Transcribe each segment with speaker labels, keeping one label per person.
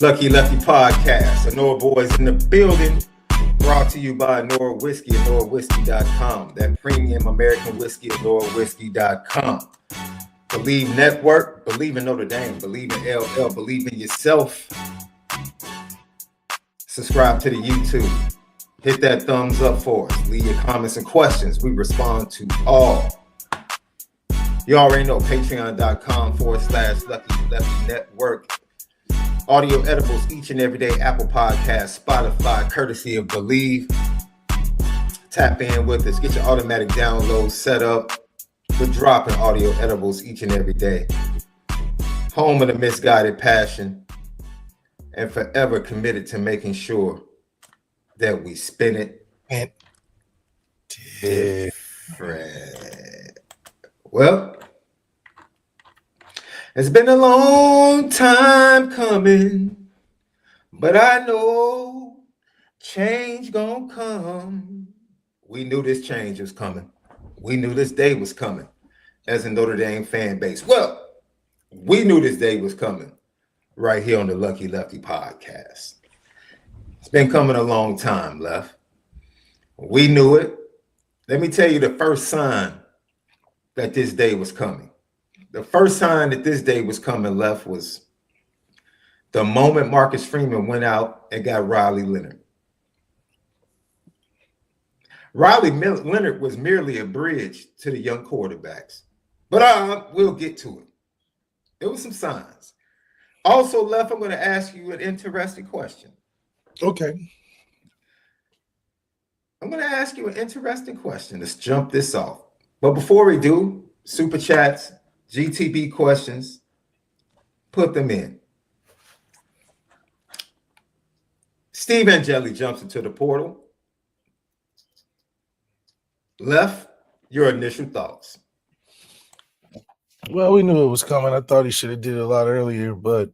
Speaker 1: Lucky Lefty Podcast. Onora Boys in the building. Brought to you by Onora Whiskey, OnoraWhiskey.com. That premium American whiskey, OnoraWhiskey.com. Believe Network, believe in Notre Dame, believe in LL, believe in yourself. Subscribe to the YouTube. Hit that thumbs up for us. Leave your comments and questions. We respond to all. You already know patreon.com/Lucky Lefty Network. Audio edibles each and every day. Apple Podcasts, Spotify, courtesy of Believe. Tap in with us. Get your automatic downloads set up. We're dropping audio edibles each and every day. Home of the misguided passion. And forever committed to making sure that we spin it different. Well, it's been a long time coming, but I know change gonna come. We knew this change was coming. We knew this day was coming as a Notre Dame fan base. Well, we knew this day was coming right here on the Lucky Lefty Podcast. It's been coming a long time, Left. We knew it. Let me tell you the first sign that this day was coming. The first sign that this day was coming, Left, was the moment Marcus Freeman went out and got Riley Leonard. Riley Leonard was merely a bridge to the young quarterbacks. But we'll get to it. There were some signs. Also, Left, I'm going to ask you an interesting question.
Speaker 2: Okay.
Speaker 1: I'm going to ask you an interesting question. Let's jump this off. But before we do, super chats, GTB questions, put them in. Steve Angeli jumps into the portal. Left, your initial thoughts.
Speaker 2: Well, we knew it was coming. I thought he should have did it a lot earlier, but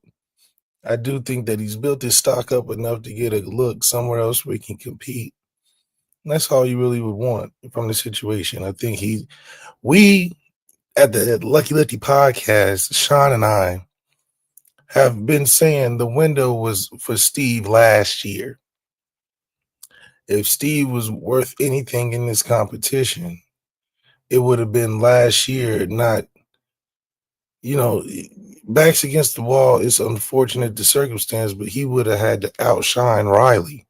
Speaker 2: I do think that he's built his stock up enough to get a look somewhere else where he can compete. And that's all you really would want from the situation. I think we at the Lucky Lefty Podcast, Sean and I have been saying the window was for Steve last year. If Steve was worth anything in this competition, it would have been last year, not, backs against the wall. It's unfortunate the circumstance, but he would have had to outshine Riley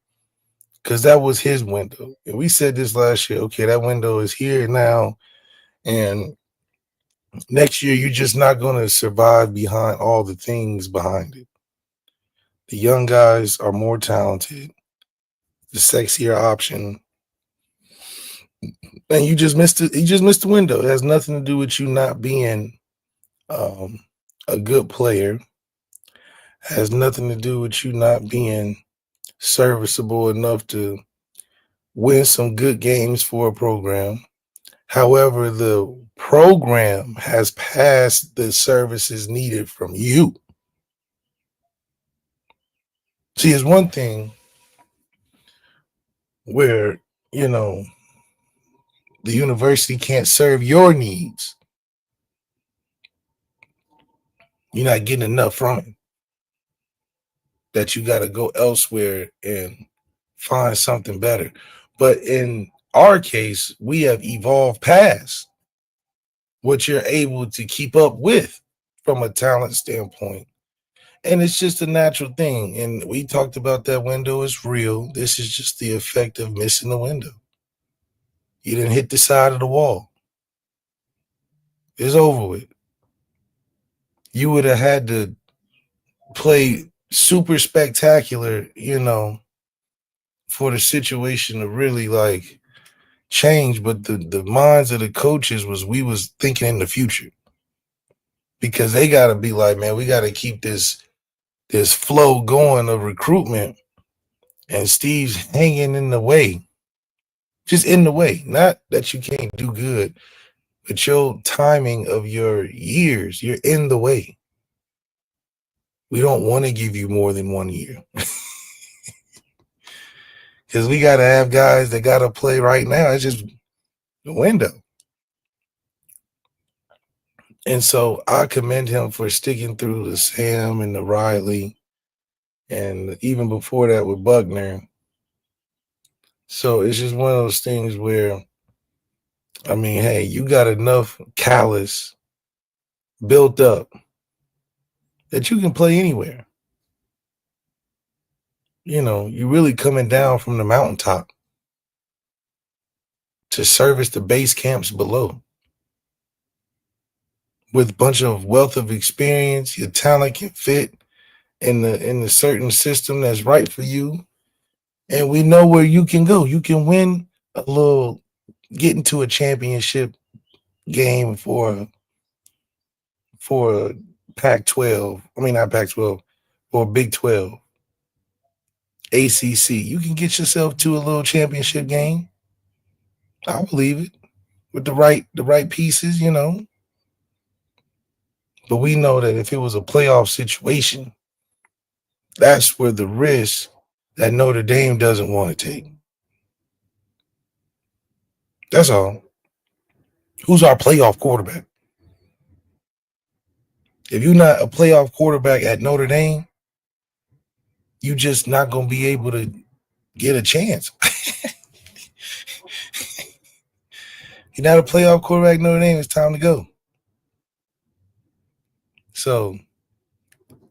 Speaker 2: because that was his window. And we said this last year, okay, that window is here now. And next year, you're just not going to survive behind all the things behind it. The young guys are more talented, the sexier option. And you just missed it. You just missed the window. It has nothing to do with you not being a good player. It has nothing to do with you not being serviceable enough to win some good games for a program. However, the program has passed the services needed from you. See, it's one thing where, the university can't serve your needs. You're not getting enough from it. That you got to go elsewhere and find something better. But in our case, we have evolved past what you're able to keep up with from a talent standpoint. And it's just a natural thing. And we talked about that window is real. This is just the effect of missing the window. You didn't hit the side of the wall. It's over with. You would have had to play super spectacular, for the situation to really change. But the minds of the coaches we was thinking in the future, because they got to be like, man, we got to keep this flow going of recruitment, and Steve's hanging in the way, just in the way. Not that you can't do good, but your timing of your years, you're in the way. We don't want to give you more than 1 year. Because we got to have guys that got to play right now. It's just the window. And so I commend him for sticking through the Sam and the Riley and even before that with Buckner. So it's just one of those things where, I mean, hey, you got enough callus built up that you can play anywhere. You know, you're really coming down from the mountaintop to service the base camps below with a bunch of wealth of experience. Your talent can fit in the certain system that's right for you, and we know where you can go. You can win a little, get into a championship game for Pac-12. I mean, not Pac-12, or Big 12, ACC. You can get yourself to a little championship game. I believe it with the right pieces, you know. But we know that if it was a playoff situation, that's where the risk that Notre Dame doesn't want to take. That's all. Who's our playoff quarterback? If you're not a playoff quarterback at Notre Dame, you just not gonna be able to get a chance. You're not a playoff quarterback at Notre Dame, it's time to go. So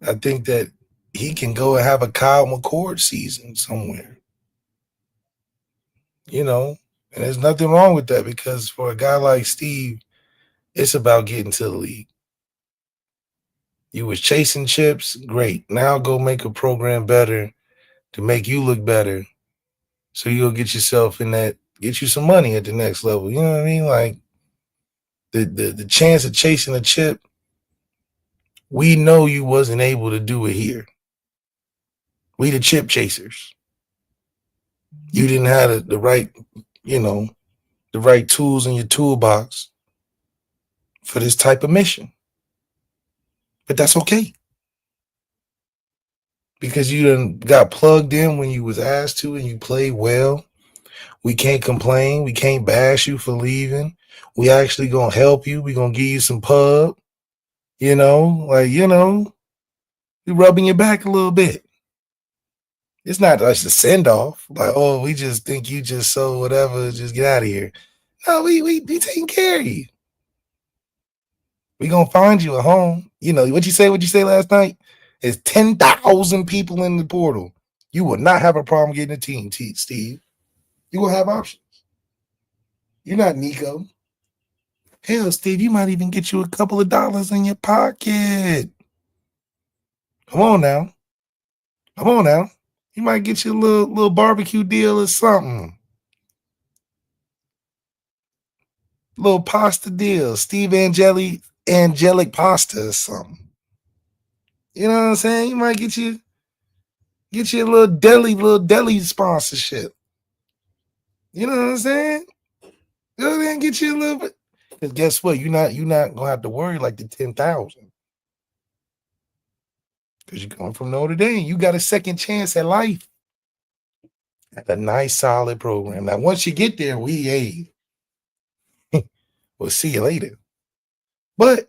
Speaker 2: I think that he can go and have a Kyle McCord season somewhere. You know, and there's nothing wrong with that, because for a guy like Steve, it's about getting to the league. You was chasing chips, great. Now go make a program better to make you look better, so you'll get yourself in that, get you some money at the next level. You know what I mean? Like the chance of chasing a chip, we know you wasn't able to do it here. We the chip chasers. You didn't have the right, you know, the right tools in your toolbox for this type of mission. But that's okay, because you done got plugged in when you was asked to and you played well. We can't complain. We can't bash you for leaving. We actually gonna help you. We gonna give you some pub. You know, like, you know, we rubbing your back a little bit. It's not just a send off. Like, oh, we just think you just so whatever. Just get out of here. No, we taking care of you. We gonna find you a home. You know what you say? What you say last night? There's 10,000 people in the portal. You will not have a problem getting a team, Steve. You will have options. You're not Nico. Hell, Steve, you might even get you a couple of dollars in your pocket. Come on now. Come on now. You might get you a little barbecue deal or something. Little pasta deal. Steve angelic pasta or something. You know what I'm saying? You might get you a little deli sponsorship. You know what I'm saying? Go there and get you a little bit. Because guess what? You're not gonna have to worry like the 10,000. Because you're going from Notre Dame. You got a second chance at life. At a nice solid program. Now, once you get there, we'll see you later. But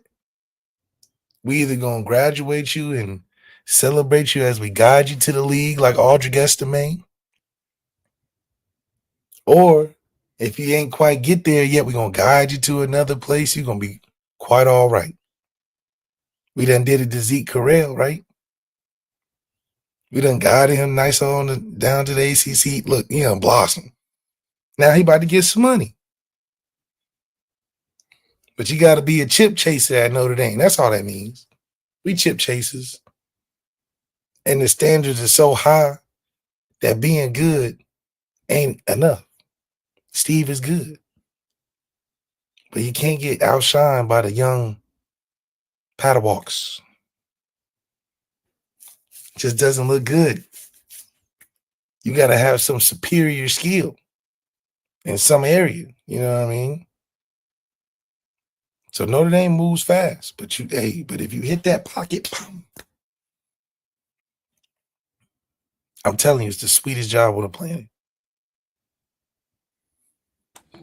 Speaker 2: we either gonna graduate you and celebrate you as we guide you to the league like Audrey Estime, or if you ain't quite get there yet, we're gonna guide you to another place. You're gonna be quite all right. We done did it to Zeke Correll, right? We done guided him nice on down to the ACC. Look, you know, blossom. Now he about to get some money. But you got to be a chip chaser at Notre Dame. That's all that means. We chip chasers. And the standards are so high that being good ain't enough. Steve is good. But you can't get outshined by the young Padawaks. Just doesn't look good. You got to have some superior skill in some area. You know what I mean? So Notre Dame moves fast, but if you hit that pocket, I'm telling you, it's the sweetest job on the planet.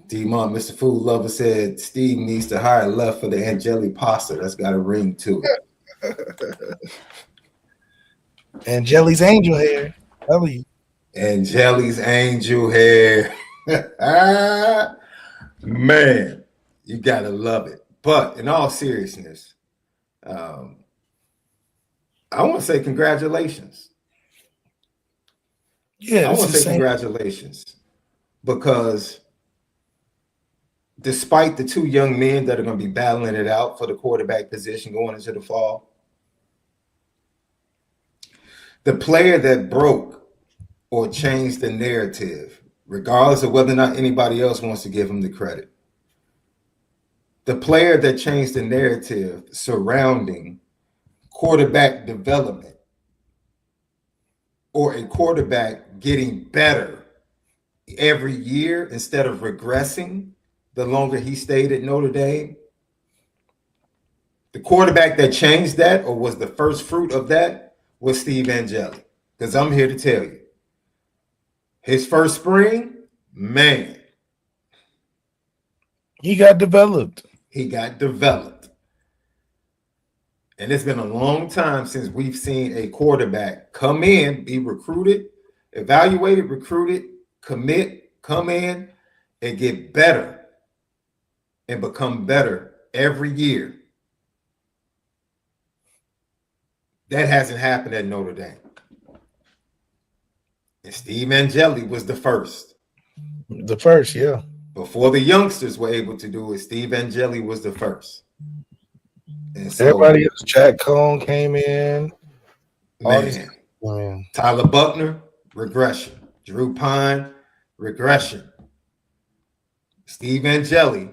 Speaker 1: D-Mon, Mr. Food Lover said Steve needs to hire Left for the Angeli pasta. That's got a ring to it.
Speaker 2: Angeli's angel hair. Tell you.
Speaker 1: Angeli's angel hair. Man, you gotta love it. But in all seriousness, um, I want to say congratulations.
Speaker 2: Yeah,
Speaker 1: I
Speaker 2: it's
Speaker 1: want
Speaker 2: the
Speaker 1: to say
Speaker 2: same.
Speaker 1: congratulations because despite the two young men that are going to be battling it out for the quarterback position going into the fall, the player that broke or changed the narrative, regardless of whether or not anybody else wants to give him the credit, the player that changed the narrative surrounding quarterback development or a quarterback getting better every year instead of regressing the longer he stayed at Notre Dame, the quarterback that changed that or was the first fruit of that was Steve Angeli. Because I'm here to tell you, his first spring, man,
Speaker 2: He got developed.
Speaker 1: he got developed. And it's been a long time since we've seen a quarterback come in, be recruited, evaluated, recruited, commit, come in, and get better and become better every year. That hasn't happened at Notre Dame. And Steve Angeli was the first.
Speaker 2: The first, yeah.
Speaker 1: Before the youngsters were able to do it, Steve Angeli was the first. And so,
Speaker 2: Everybody else, Jack Cohn came in. All these
Speaker 1: man,
Speaker 2: man.
Speaker 1: Tyler Buckner, regression. Drew Pine, regression. Steve Angeli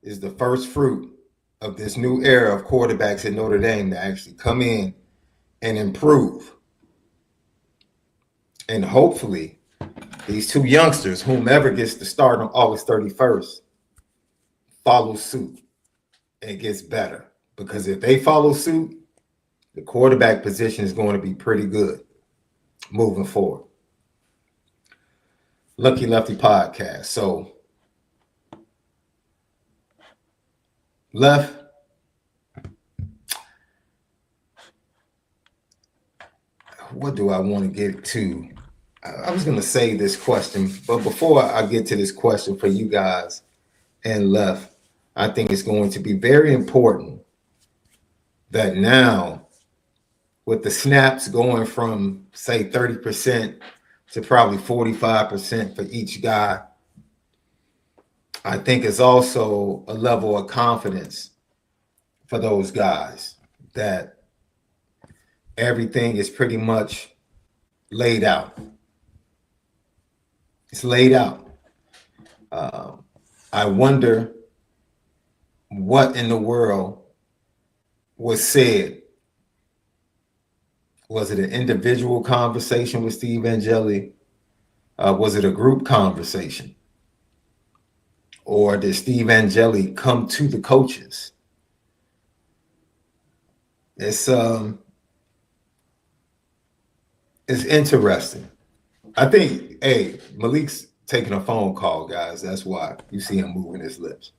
Speaker 1: is the first fruit of this new era of quarterbacks at Notre Dame to actually come in and improve. And hopefully, these two youngsters, whomever gets to start on August 31st, follow suit and gets better. Because if they follow suit, the quarterback position is going to be pretty good moving forward. Lucky Lefty podcast. So, Left, what do I want to get to? I was going to say this question, but before I get to this question for you guys and Left, I think it's going to be very important that now, with the snaps going from, say, 30% to probably 45% for each guy, I think it's also a level of confidence for those guys that everything is pretty much laid out. It's laid out. I wonder what in the world was said. Was it an individual conversation with Steve Angeli? Was it a group conversation? Or did Steve Angeli come to the coaches? It's interesting. I think, hey, Malik's taking a phone call, guys. That's why you see him moving his lips.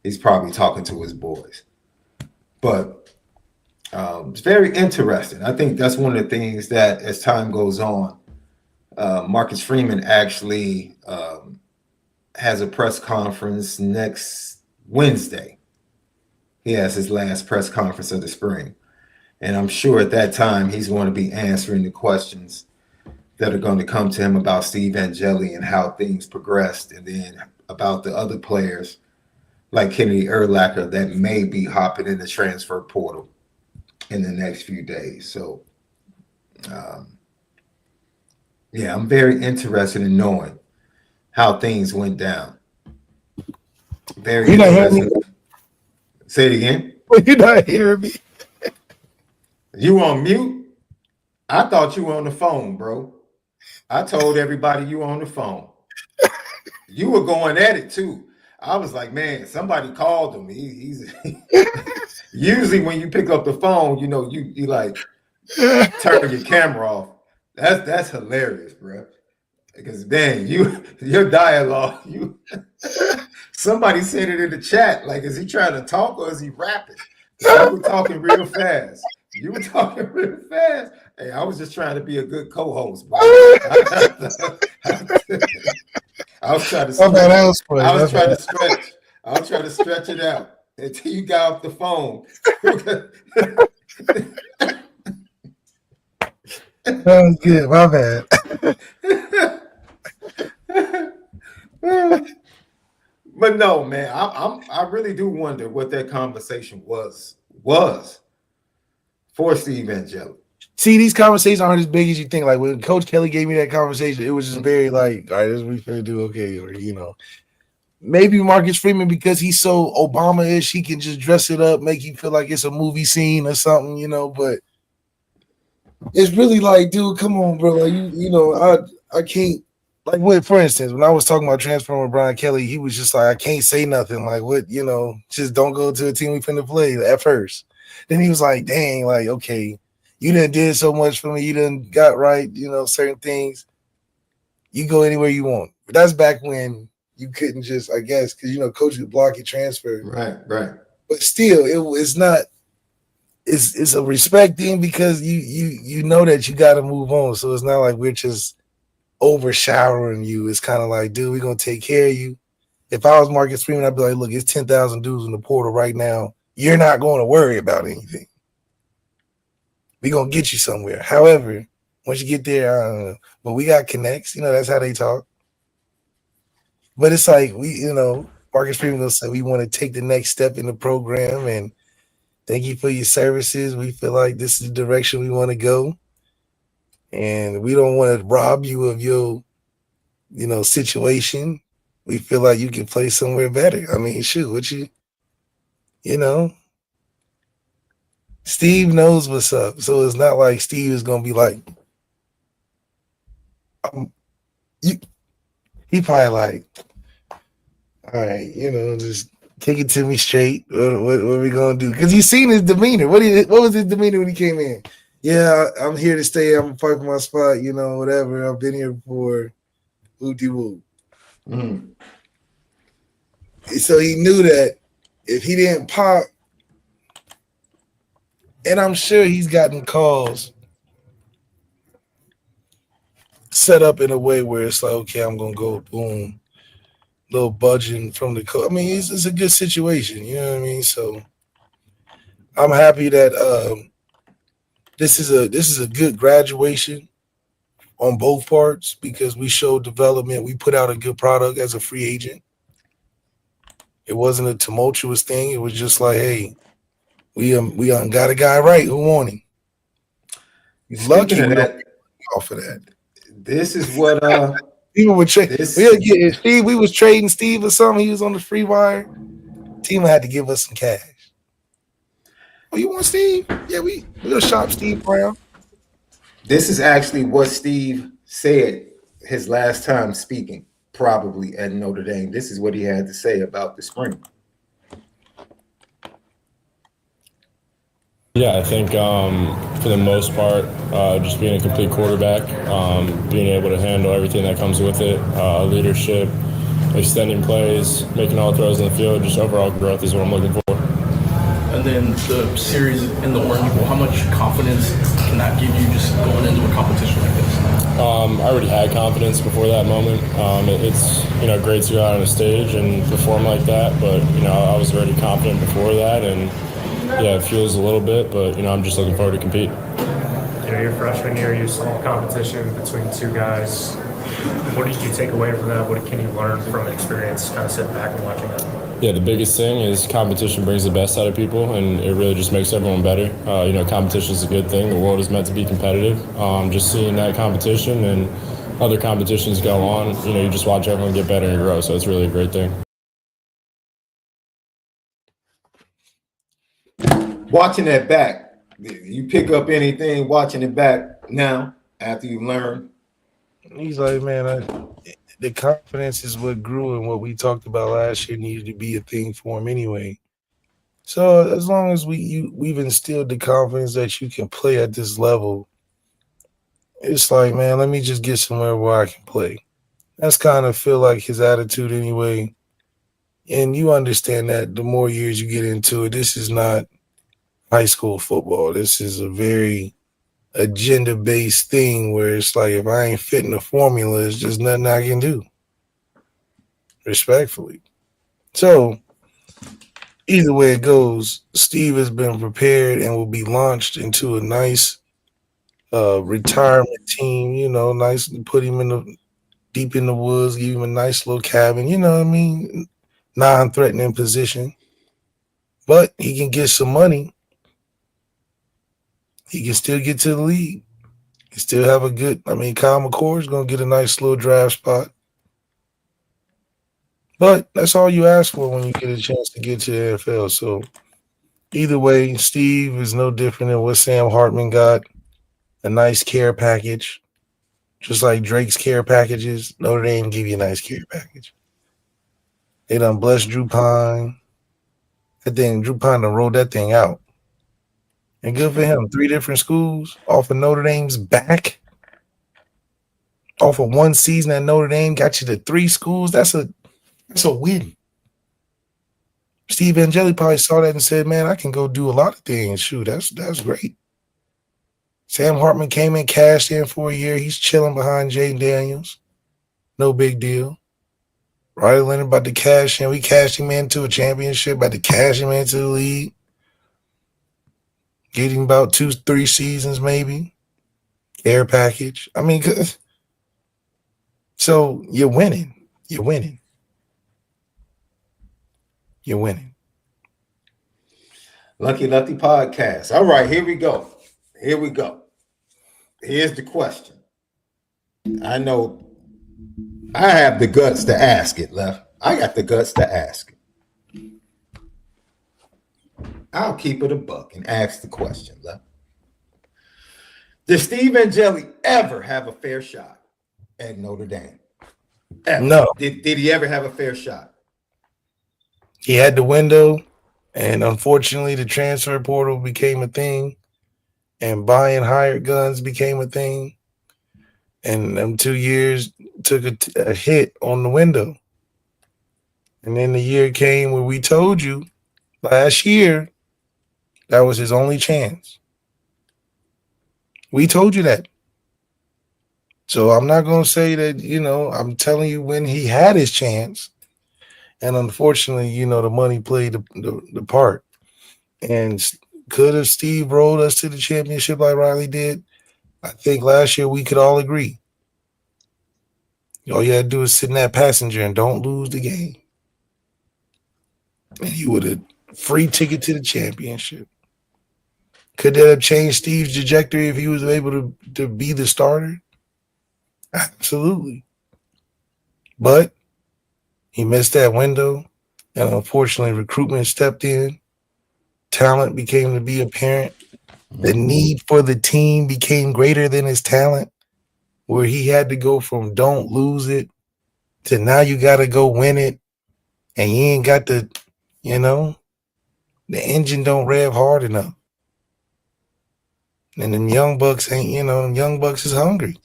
Speaker 1: He's probably talking to his boys. But it's very interesting. I think that's one of the things that, as time goes on, Marcus Freeman actually has a press conference next Wednesday. He has his last press conference of the spring. And I'm sure at that time he's going to be answering the questions that are going to come to him about Steve Angeli and how things progressed, and then about the other players like Kennedy Urlacher that may be hopping in the transfer portal in the next few days. So, yeah, I'm very interested in knowing how things went down. Very
Speaker 2: You not hearing me?
Speaker 1: interested. Say it again.
Speaker 2: You not hearing me?
Speaker 1: You on mute? I thought you were on the phone, bro. I told everybody you were on the phone. You were going at it too. I was like, man, somebody called him. He's usually when you pick up the phone, you know, you like turn your camera off. That's hilarious, bro. Because dang, your dialogue, somebody said it in the chat. Like, is he trying to talk or is he rapping? You were talking real fast. You were talking real fast. Hey, I was just trying to be a good co-host, bro. I was trying to stretch. I was trying to stretch. I was trying to stretch it out until you got off the phone.
Speaker 2: That was good. My bad.
Speaker 1: But no, man, I really do wonder what that conversation was for Steve Angeli.
Speaker 2: See, these conversations aren't as big as you think. Like when Coach Kelly gave me that conversation, it was just very like, all right, this is what we finna do, okay, or maybe Marcus Freeman, because he's so Obama-ish, he can just dress it up, make you feel like it's a movie scene or something, but it's really like, dude, come on, bro. Like I can't, like, for instance, when I was talking about transferring with Brian Kelly, he was just like, I can't say nothing. Like, what, just don't go to a team we finna play at first. Then he was like, dang, like, okay, you done did so much for me. You done got right, certain things. You go anywhere you want. But that's back when you couldn't just, I guess, because, coach could block your transfer.
Speaker 1: Right.
Speaker 2: But still, it's not, it's a respect thing because you know that you got to move on. So it's not like we're just overshowering you. It's kind of like, dude, we're going to take care of you. If I was Marcus Freeman, I'd be like, look, it's 10,000 dudes in the portal right now. You're not going to worry about anything. We're going to get you somewhere. However, once you get there, I don't know. But we got connects. That's how they talk. But it's like, Marcus Freeman will say we want to take the next step in the program and thank you for your services. We feel like this is the direction we want to go. And we don't want to rob you of your, situation. We feel like you can play somewhere better. I mean, shoot, Steve knows what's up. So it's not like Steve is going to be like, he probably like, all right, just take it to me straight. What are we going to do? Because you seen his demeanor. What was his demeanor when he came in? Yeah, I'm here to stay. I'm fighting for my spot, whatever. I've been here before. Woo-de-woo.
Speaker 1: Mm.
Speaker 2: So he knew that if he didn't pop, and I'm sure he's gotten calls set up in a way where it's like, okay, I'm going to go boom, little budging from the coach. I mean, it's a good situation, you know what I mean? So I'm happy that this is a good graduation on both parts because we showed development. We put out a good product as a free agent. It wasn't a tumultuous thing. It was just like, hey, we got a guy right who want him. He's lucky we don't off of that.
Speaker 1: This is what
Speaker 2: people were trading. Steve. We was trading Steve or something. He was on the free wire. Team had to give us some cash. Oh, you want Steve? Yeah, we'll shop Steve Brown.
Speaker 1: This is actually what Steve said his last time speaking, probably at Notre Dame. This is what he had to say about the spring.
Speaker 3: Yeah, I think for the most part, just being a complete quarterback, being able to handle everything that comes with it, leadership, extending plays, making all throws in the field, just overall growth is what I'm looking for.
Speaker 4: And then the series in the Orange Bowl, how much confidence can that give you just going into a competition like this?
Speaker 3: I already had confidence before that moment. It's great to go out on a stage and perform like that, but I was already confident before that, and yeah, it feels a little bit, but I'm just looking forward to compete.
Speaker 5: Your freshman year, you saw competition between two guys. What did you take away from that? What can you learn from experience, kind of sitting back and watching that?
Speaker 3: Yeah, the biggest thing is competition brings the best out of people, and it really just makes everyone better. Competition is a good thing. The world is meant to be competitive. Just seeing that competition and other competitions go on, you just watch everyone get better and grow, so it's really a great thing.
Speaker 1: Watching that back, you pick up anything watching it back now after you learn?
Speaker 2: He's like, man, the confidence is what grew, and what we talked about last year needed to be a thing for him anyway. So as long as we've instilled the confidence that you can play at this level, it's like, man, let me just get somewhere where I can play. That's kind of feel like his attitude anyway. And you understand that the more years you get into it, this is not high school football. This is a very agenda-based thing where it's like if I ain't fitting the formula, it's just nothing I can do. Respectfully. So either way it goes, Steve has been prepared and will be launched into a nice retirement team, nice, put him in the deep in the woods, give him a nice little cabin, you know what I mean? Non-threatening position. But he can get some money. He can still get to the league. He still have a good, Kyle McCord's gonna get a nice little draft spot. But that's all you ask for when you get a chance to get to the NFL. So either way, Steve is no different than what Sam Hartman got. A nice care package. Just like Drake's care packages, Notre Dame give you a nice care package. They done blessed Drew Pine. Drew Pine done rolled that thing out. And good for him. 3 different schools off of Notre Dame's back. Off of one season at Notre Dame, got you to 3 schools. That's a win. Steve Angeli probably saw that and said, man, I can go do a lot of things. Shoot, that's great. Sam Hartman came in, cashed in for a year. He's chilling behind Jay Daniels. No big deal. Riley Leonard about to cash in. We cashed him into a championship, about to cash him into the league. Getting about 2-3 seasons maybe. Air package. So you're winning. You're winning. You're winning.
Speaker 1: Lucky Lefty podcast. All right, here we go. Here's the question. I know I have the guts to ask it, Left. I got the guts to ask it. I'll keep it a buck and ask the question, Left. Did Steve Angeli ever have a fair shot at Notre Dame? Ever?
Speaker 2: No.
Speaker 1: Did he ever have a fair shot?
Speaker 2: He had the window, and unfortunately the transfer portal became a thing, and buying hired guns became a thing, and them 2 years took a hit on the window. And then the year came where we told you last year that was his only chance. We told you that. So I'm not going to say that, I'm telling you when he had his chance. And unfortunately, the money played the part. And could have Steve rolled us to the championship like Riley did? I think last year we could all agree. All you had to do is sit in that passenger and don't lose the game. And you would have free ticket to the championship. Could that have changed Steve's trajectory if he was able to be the starter? Absolutely. But he missed that window, and unfortunately recruitment stepped in. Talent became to be apparent. The need for the team became greater than his talent, where he had to go from don't lose it to now you got to go win it, and you ain't got the engine don't rev hard enough. And them young bucks them young bucks is hungry.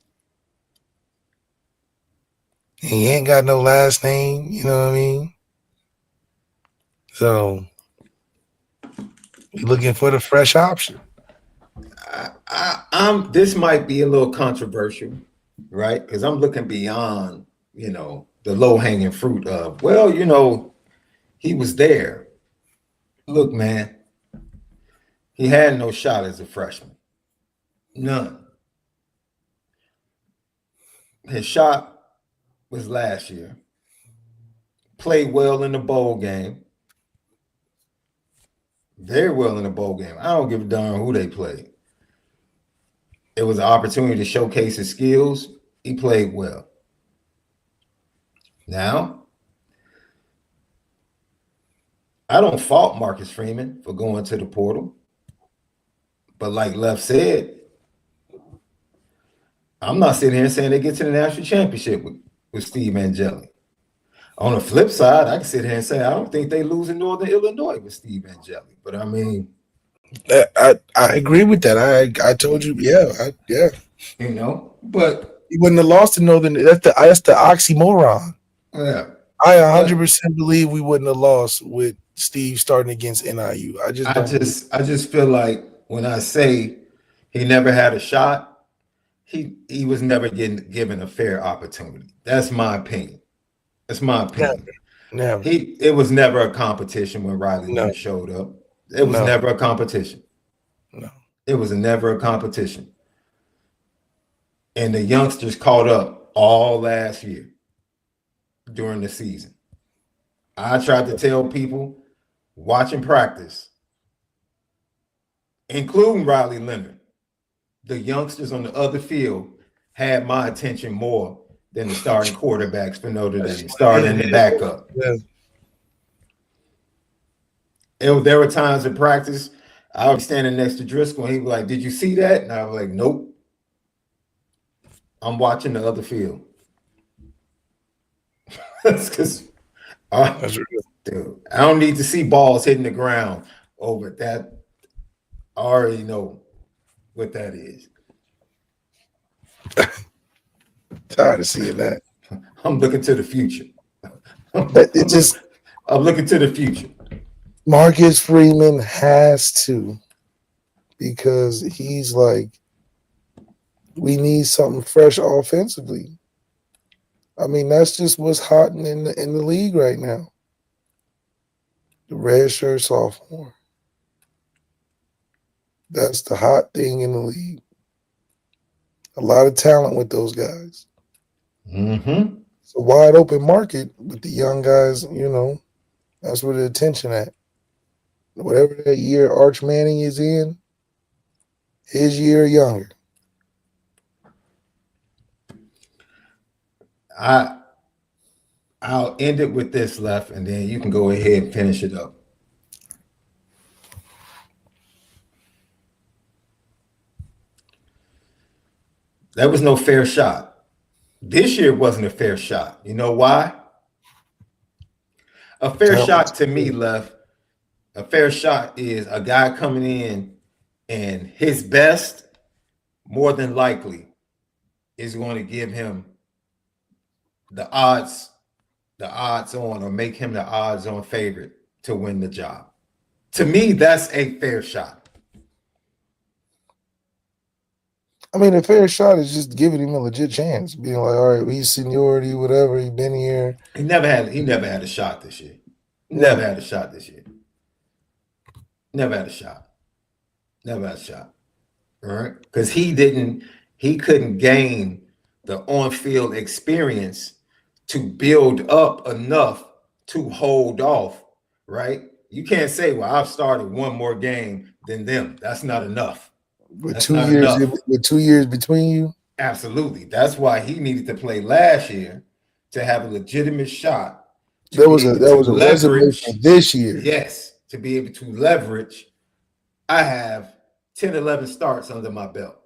Speaker 2: And he ain't got no last name, you know what I mean? So you're looking for the fresh option.
Speaker 1: This might be a little controversial, right? Because I'm looking beyond, the low-hanging fruit of, he was there. Look, man, he had no shot as a freshman. None. His shot was last year. Played well in the bowl game. Very well in the bowl game. I don't give a darn who they played. It was an opportunity to showcase his skills. He played well. Now, I don't fault Marcus Freeman for going to the portal. But like Left said, I'm not sitting here saying they get to the national championship with Steve Angeli. On the flip side, I can sit here and say I don't think they lose in Northern Illinois with Steve Angeli. But I mean,
Speaker 2: I agree with that. I told you, yeah.
Speaker 1: But
Speaker 2: he wouldn't have lost to Northern. That's the oxymoron.
Speaker 1: Yeah,
Speaker 2: I 100% believe we wouldn't have lost with Steve starting against NIU. I just feel
Speaker 1: like when I say He never had a shot. He was never given a fair opportunity. That's my opinion. That's my opinion.
Speaker 2: Never.
Speaker 1: It was never a competition when Riley
Speaker 2: No.
Speaker 1: Leonard showed up. It was never a competition.
Speaker 2: No.
Speaker 1: It was never a competition. And the youngsters caught up all last year during the season. I tried to tell people watching practice, including Riley Leonard, the youngsters on the other field had my attention more than the starting quarterbacks for Notre Dame, starting and the backup.
Speaker 2: Yeah.
Speaker 1: There were times in practice, I was standing next to Driscoll, and he was like, "Did you see that?" And I was like, "Nope. I'm watching the other field." That's because dude, I don't need to see balls hitting the ground over that. I already know what that is.
Speaker 2: Tired of seeing that.
Speaker 1: I'm looking to the future.
Speaker 2: But it just
Speaker 1: I'm looking to the future.
Speaker 2: Marcus Freeman has to, because he's like, we need something fresh offensively. I mean, that's just what's hot in the league right now. The redshirt sophomore. That's the hot thing in the league. A lot of talent with those guys.
Speaker 1: Mm-hmm.
Speaker 2: It's a wide open market with the young guys, you know. That's where the attention at. Whatever that year Arch Manning is in, his year younger.
Speaker 1: I'll end it with this, Left, and then you can go ahead and finish it up. That was no fair shot. This year wasn't a fair shot. You know why? A fair shot to me, Left, a fair shot is a guy coming in and his best, more than likely, is going to give him the odds on, or make him the odds on favorite to win the job. To me, that's a fair shot.
Speaker 2: I mean, a fair shot is just giving him a legit chance, being like, all right, he's seniority, whatever, he's been here.
Speaker 1: He never had a shot this year. Never had a shot this year. Never had a shot. Never had a shot. All right. Because he couldn't gain the on-field experience to build up enough to hold off, right? You can't say, well, I've started one more game than them. That's not enough.
Speaker 2: With 2 years between you?
Speaker 1: Absolutely. That's why he needed to play last year to have a legitimate shot.
Speaker 2: That was a reservation this year.
Speaker 1: Yes, to be able to leverage. I have 10, 11 starts under my belt.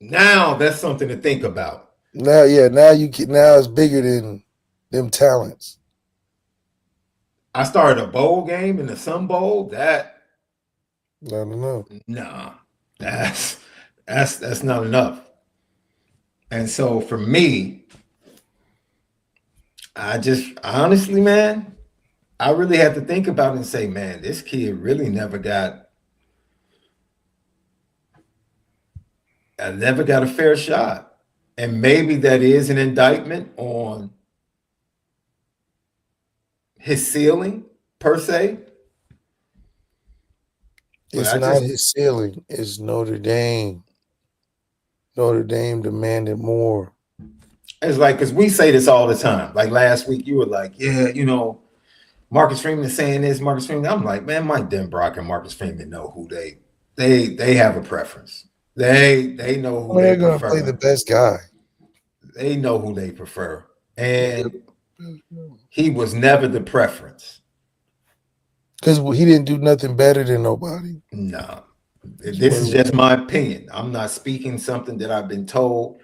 Speaker 1: Now that's something to think about.
Speaker 2: Now it's bigger than them talents.
Speaker 1: I started a bowl game in the Sun Bowl. I don't know. Nah, that's not enough. And so for me, honestly, man, I really had to think about it and say, man, this kid really never got a fair shot. And maybe that is an indictment on his ceiling, per se.
Speaker 2: It's not his ceiling. It's Notre Dame. Notre Dame demanded more.
Speaker 1: It's like, because we say this all the time. Like last week, you were like, yeah, Marcus Freeman is saying this, Marcus Freeman. I'm like, man, Mike Denbrock and Marcus Freeman know who they have a preference. They know who
Speaker 2: they're going to play the best guy.
Speaker 1: They know who they prefer. And he was never the preference.
Speaker 2: Because he didn't do nothing better than nobody.
Speaker 1: No. This is just my opinion. I'm not speaking something that I've been told.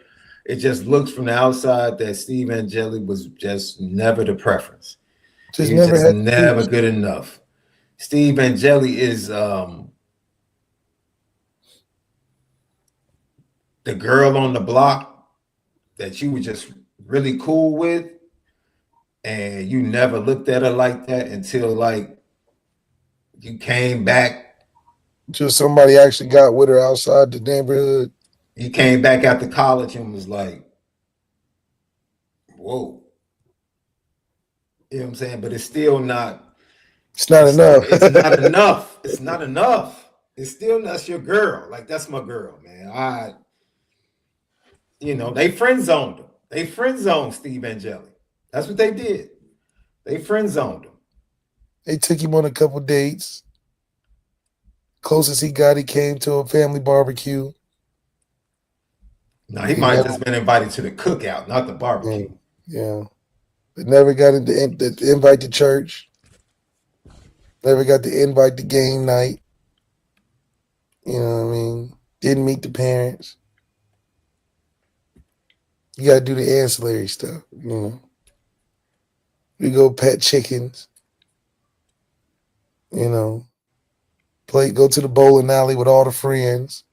Speaker 1: It just looks from the outside that Steve Angeli was just never the preference. He's never good enough. Steve Angeli is the girl on the block that you were just really cool with, and you never looked at her like that until like you came back
Speaker 2: Just somebody actually got with her outside the neighborhood.
Speaker 1: He came back after college and was like, whoa. You know what I'm saying? But it's still not.
Speaker 2: It's not enough.
Speaker 1: It's not enough. It's not enough. It's still that's your girl. Like that's my girl, man. They friend zoned him. They friend zoned Steve Angeli. That's what they did. They friend zoned him.
Speaker 2: They took him on a couple dates. Closest he got, he came to a family barbecue.
Speaker 1: No, he might have just been invited to the cookout, not the barbecue.
Speaker 2: Yeah. But never got the invite to church. Never got the invite to game night. You know what I mean? Didn't meet the parents. You got to do the ancillary stuff, you know. We go pet chickens. You know. Go to the bowling alley with all the friends.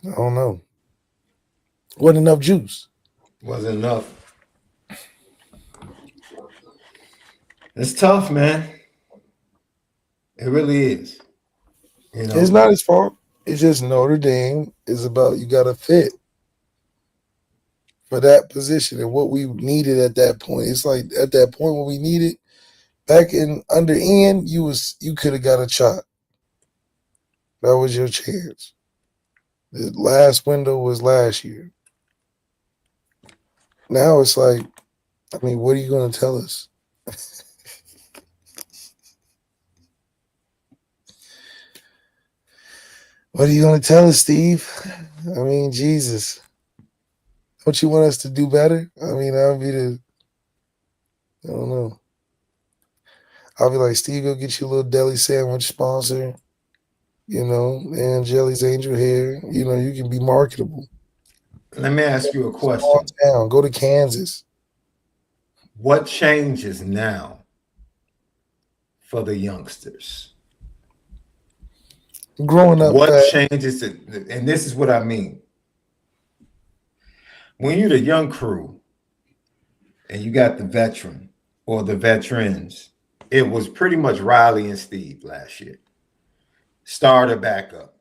Speaker 2: I don't know. Wasn't enough juice.
Speaker 1: Wasn't enough. It's tough, man. It really is.
Speaker 2: It's not his fault. It's just Notre Dame is about you got to fit for that position and what we needed at that point. It's like at that point when we needed back in under Ian, you could have got a shot. That was your chance. The last window was last year. Now it's like, I mean, what are you going to tell us? What are you going to tell us, Steve? I mean, Jesus. Don't you want us to do better? I mean, I don't know. I'll be like, Steve, go get you a little deli sandwich sponsor. Angeli's Angel Hair. You can be marketable.
Speaker 1: Let me ask you a question.
Speaker 2: Small town. Go to Kansas.
Speaker 1: What changes now for the youngsters?
Speaker 2: Growing up.
Speaker 1: What changes? And this is what I mean. When you're the young crew and you got the veteran or the veterans, it was pretty much Riley and Steve last year. Starter backup.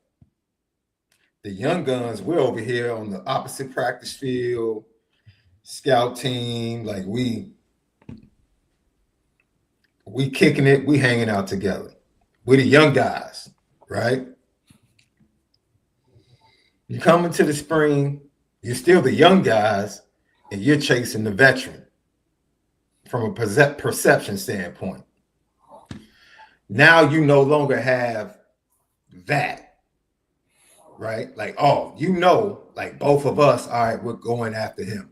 Speaker 1: The young guns, we're over here on the opposite practice field, scout team, like we kicking it, we hanging out together. We're the young guys, right? You come into the spring, you're still the young guys, and you're chasing the veteran from a perception standpoint. Now you no longer have that, right? Like, like both of us, all right, we're going after him.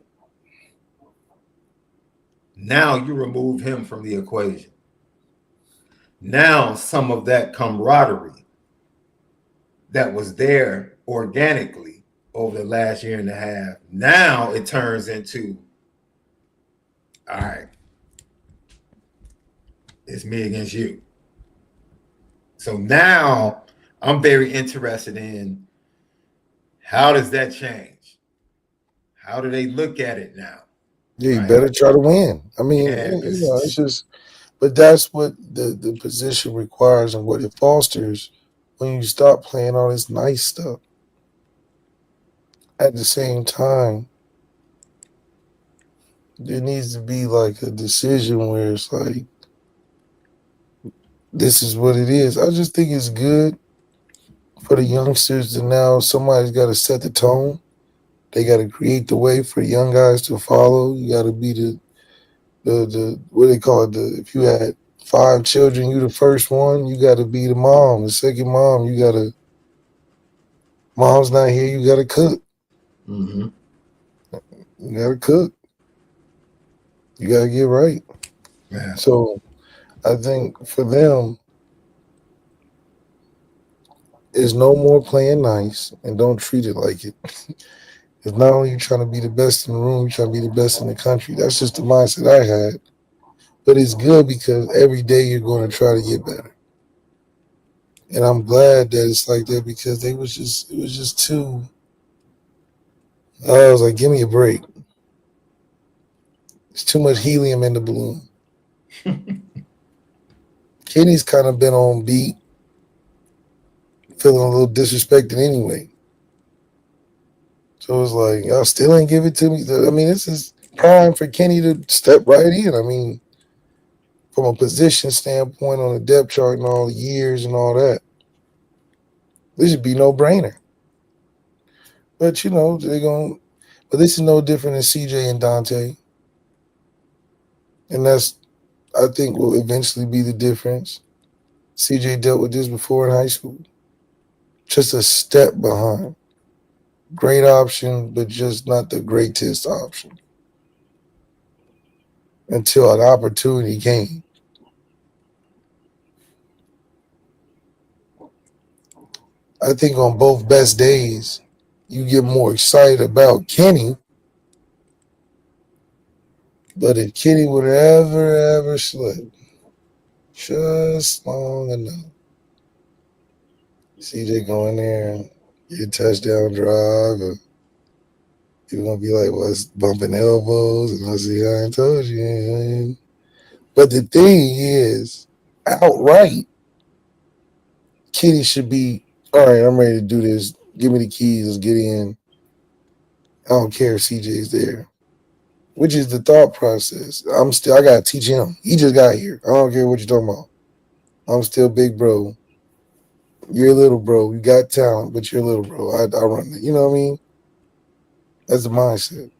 Speaker 1: Now you remove him from the equation. Now some of that camaraderie that was there organically over the last year and a half, now it turns into, all right, it's me against you. So now I'm very interested in how does that change? How do they look at it now?
Speaker 2: Yeah, you better try to win. I mean, it's just, but that's what the position requires and what it fosters when you stop playing all this nice stuff. At the same time, there needs to be like a decision where it's like, this is what it is. I just think it's good for the youngsters to now somebody's got to set the tone. They got to create the way for young guys to follow. You got to be the what do they call it? If you had 5 children, you the first one. You got to be the mom, the second mom. You got to. Mom's not here. You got to cook.
Speaker 1: Mm-hmm.
Speaker 2: You got to cook. You got to get right.
Speaker 1: Yeah.
Speaker 2: So, I think for them, is no more playing nice and don't treat it like it. It's not only you trying to be the best in the room, you're trying to be the best in the country. That's just the mindset I had. But it's good because every day you're going to try to get better. And I'm glad that it's like that because it was just too. I was like, give me a break. There's too much helium in the balloon. Kenny's kind of been on beat, feeling a little disrespected anyway. So it's like, y'all still ain't give it to me. I mean, this is prime for Kenny to step right in. I mean, from a position standpoint on the depth chart and all the years and all that, this should be no brainer. But you know, they're going. But this is no different than CJ and Dante, and that's I think will eventually be the difference. CJ dealt with this before in high school, just a step behind. Great option, but just not the greatest option until an opportunity came. I think on both best days, you get more excited about Kenny. But if Kenny would ever slip just long enough, CJ go in there and get a touchdown drive, or you're going to be like, well, it's bumping elbows, and I see, I ain't told you. Man. But the thing is, outright, Kenny should be, all right, I'm ready to do this. Give me the keys. Let's get in. I don't care if CJ's there, which is the thought process. I got to teach him. He just got here. I don't care what you're talking about. I'm still big bro. You're a little bro. You got talent, but you're a little bro. I run it. You know what I mean? That's the mindset.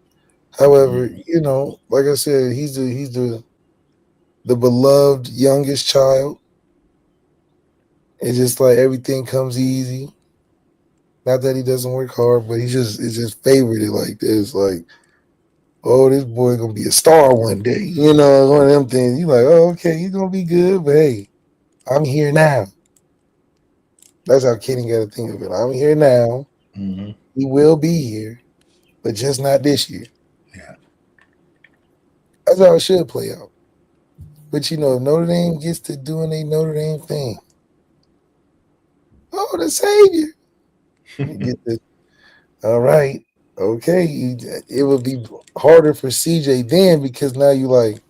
Speaker 2: However, you know, like I said, he's the beloved youngest child. It's just like everything comes easy. Not that he doesn't work hard, but it's just favorited like this. Like, oh, this boy gonna be a star one day. You know, one of them things. You like, oh, okay, he's gonna be good, but hey, I'm here now. That's how Kenny got to think of it. I'm here now.
Speaker 1: Mm-hmm.
Speaker 2: He will be here, but just not this year.
Speaker 1: Yeah.
Speaker 2: That's how it should play out. But you know, if Notre Dame gets to doing a Notre Dame thing, oh, the savior. You get the, all right, okay. It would be harder for CJ then because now you like,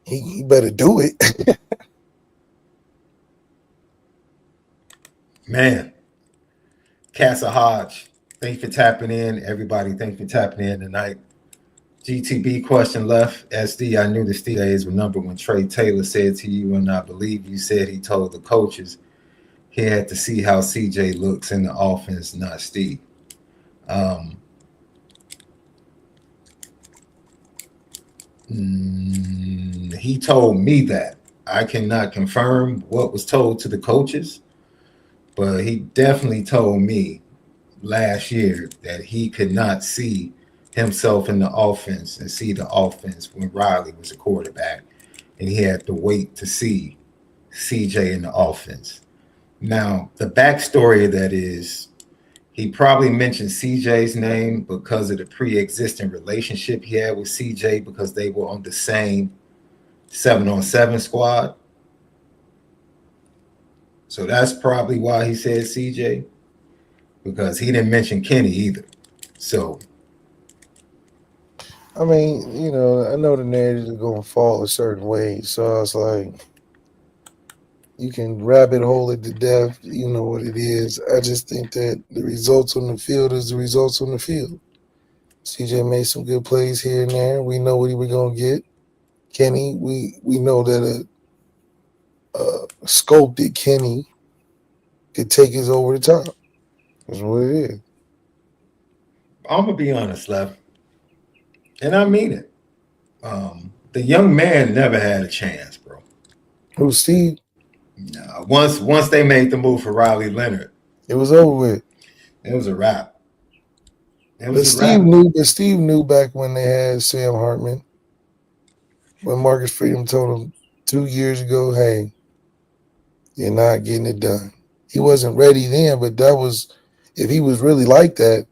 Speaker 2: he better do it.
Speaker 1: Man, Casa Hodge, thanks for tapping in. Everybody, thanks for tapping in tonight. GTB question left. SD, I knew the Steve days were numbered when Trey Taylor said to you, and I believe you said he told the coaches he had to see how CJ looks in the offense, not Steve. He told me that. I cannot confirm what was told to the coaches, but he definitely told me last year that he could not see himself in the offense and see the offense when Riley was a quarterback, and he had to wait to see CJ in the offense. Now, the backstory of that is he probably mentioned CJ's name because of the pre-existing relationship he had with CJ because they were on the same 7-on-7 squad. So that's probably why he said CJ, because he didn't mention Kenny either. So,
Speaker 2: I mean, you know, I know the narratives are going to fall a certain way. So it's like, you can rabbit hole it to death. You know what it is. I just think that the results on the field is the results on the field. CJ made some good plays here and there. We know what he was going to get. Kenny, we know that a sculpted Kenny could take us over the top. That's what it is.
Speaker 1: I'm going to be honest, Lev, and I mean it. The young man never had a chance, bro.
Speaker 2: Who's Steve?
Speaker 1: No, once they made the move for Riley Leonard,
Speaker 2: it was over with.
Speaker 1: It was a wrap.
Speaker 2: But Steve knew back when they had Sam Hartman, when Marcus Freedom told him 2 years ago, hey, you're not getting it done. He wasn't ready then, but that was, if he was really like that,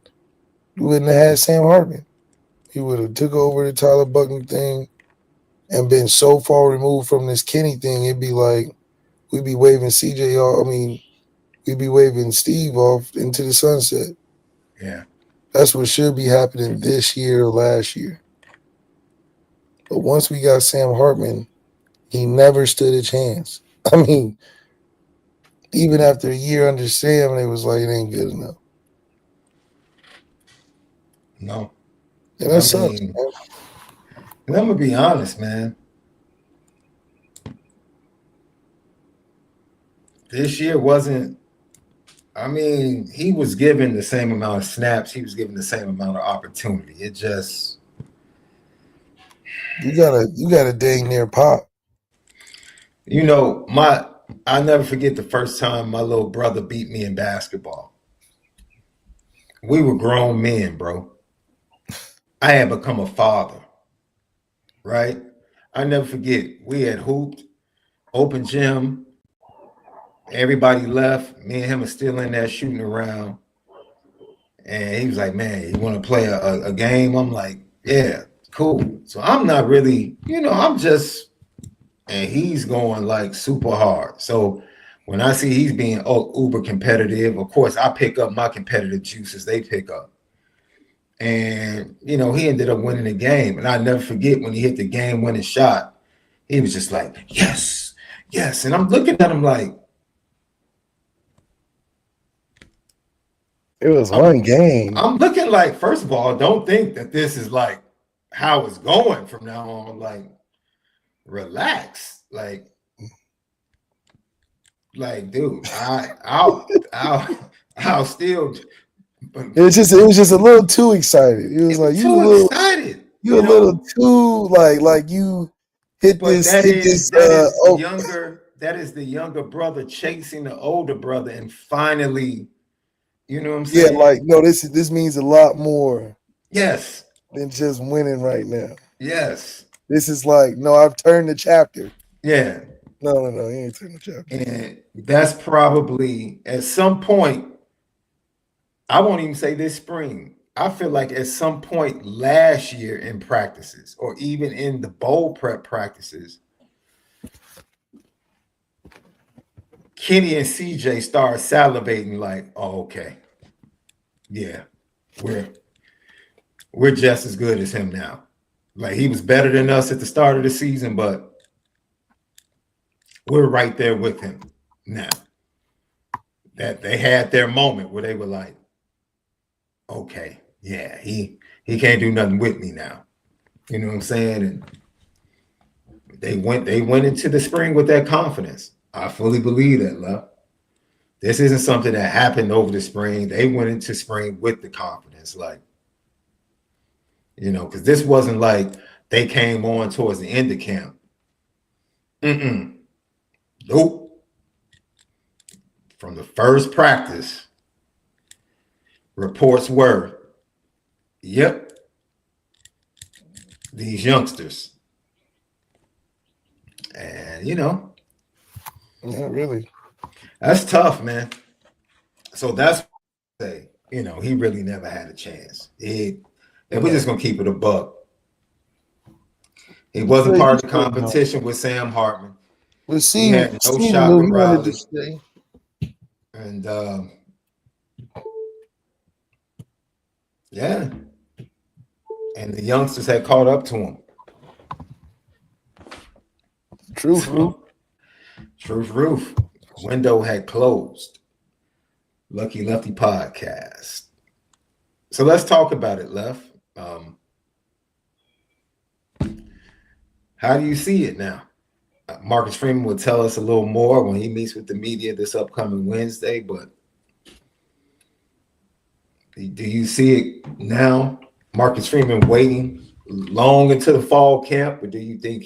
Speaker 2: we wouldn't have had Sam Hartman. He would have took over the Tyler Buckner thing and been so far removed from this Kenny thing, it'd be like we'd be waving CJ off. I mean, we'd be waving Steve off into the sunset.
Speaker 1: Yeah.
Speaker 2: That's what should be happening this year or last year. But once we got Sam Hartman, He never stood a chance. I mean, even after a year under Sam, they was like, it ain't good enough.
Speaker 1: No.
Speaker 2: And
Speaker 1: I
Speaker 2: that sucks,
Speaker 1: mean,
Speaker 2: man.
Speaker 1: and I'm gonna be honest, man. This year wasn't. I mean, he was given the same amount of snaps. He was given the same amount of opportunity. It just,
Speaker 2: You gotta dang near pop.
Speaker 1: you know, I never forget the first time my little brother beat me in basketball. We were grown men, bro. I had become a father, right? I never forget. We had hooped, open gym. Everybody left. Me and him are still in there shooting around. And he was like, man, you want to play a game? I'm like, yeah, cool. So I'm not really, I'm just, and he's going like super hard. So when I see he's being uber competitive, of course, I pick up my competitive juices, they pick up. And, he ended up winning the game. And I never forget when he hit the game winning shot, he was just like, yes, yes. And I'm looking at him like,
Speaker 2: It was one game.
Speaker 1: I'm looking like, first of all, don't think that this is like how it's going from now on. Like, relax. Like, dude, I'll still.
Speaker 2: It was just a little too excited. It was like you a little
Speaker 1: excited.
Speaker 2: You a little too like you hit
Speaker 1: But
Speaker 2: this.
Speaker 1: that
Speaker 2: Hit
Speaker 1: is
Speaker 2: this.
Speaker 1: younger. That is the younger brother chasing the older brother, and finally, you know what I'm saying?
Speaker 2: Yeah, like no, this means a lot more.
Speaker 1: Yes.
Speaker 2: Than just winning right now.
Speaker 1: Yes.
Speaker 2: This is like, no, I've turned the chapter.
Speaker 1: Yeah.
Speaker 2: No, you ain't turned the chapter.
Speaker 1: And that's probably at some point, I won't even say this spring. I feel like at some point last year in practices or even in the bowl prep practices, Kenny and CJ started salivating like, oh, okay. Yeah, we're just as good as him now. Like he was better than us at the start of the season, but we're right there with him now. That they had their moment where they were like, okay, yeah, he can't do nothing with me now. You know what I'm saying? And they went into the spring with that confidence. I fully believe that, love. This isn't something that happened over the spring. They went into spring with the confidence, like, because this wasn't like they came on towards the end of camp. Nope. From the first practice, reports were, yep, these youngsters. And,
Speaker 2: Not really.
Speaker 1: That's tough, man. So that's say, he really never had a chance. If we're just gonna keep it a buck, he wasn't part of the competition with Sam Hartman.
Speaker 2: But
Speaker 1: he had no shot with Riley. And yeah, and the youngsters had caught up to him.
Speaker 2: Truth,
Speaker 1: roof. Window had closed. Lucky Lefty podcast. So let's talk about it, Lef. How do you see it now? Marcus Freeman will tell us a little more when he meets with the media this upcoming Wednesday, but do you see it now? Marcus Freeman waiting long into the fall camp, or do you think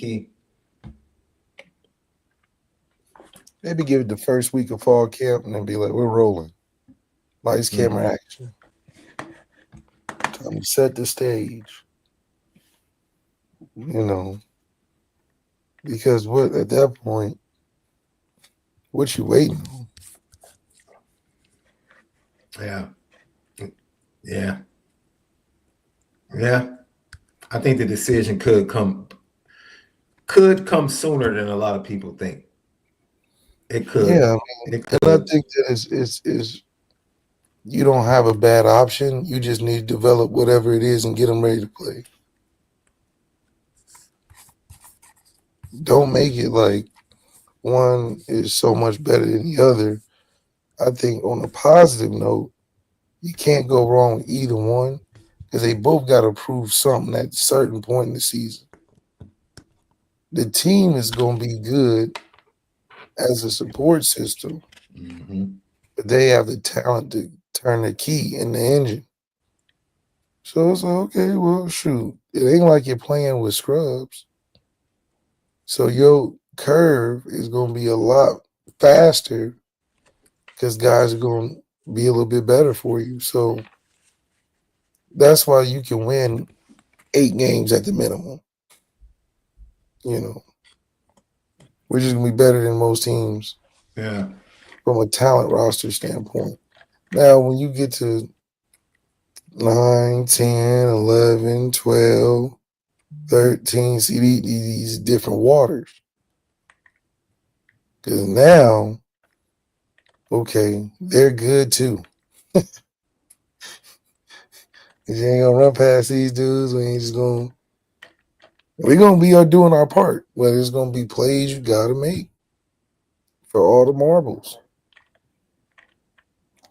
Speaker 2: maybe give it the first week of fall camp and then be like, we're rolling. Lights, camera, action. Time to set the stage. Because at that point, what you waiting on?
Speaker 1: Yeah. I think the decision could come sooner than a lot of people think. It could.
Speaker 2: Yeah, and I think that is you don't have a bad option. You just need to develop whatever it is and get them ready to play. don't make it like one is so much better than the other. I think on a positive note, you can't go wrong with either one because they both got to prove something at a certain point in the season. The team is going to be good as a support system, but they have the talent to turn the key in the engine. So it's like, okay, well, shoot. It ain't like you're playing with scrubs. So your curve is going to be a lot faster because guys are going to be a little bit better for you. So that's why you can win 8 games at the minimum. You know, we're just going to be better than most teams.
Speaker 1: Yeah.
Speaker 2: From a talent roster standpoint. Now, when you get to 9, 10, 11, 12, 13, see these different waters. Because now, okay, they're good too. Because you ain't going to run past these dudes. We ain't just going to. We're going to be doing our part. But it's going to be plays you got to make for all the marbles.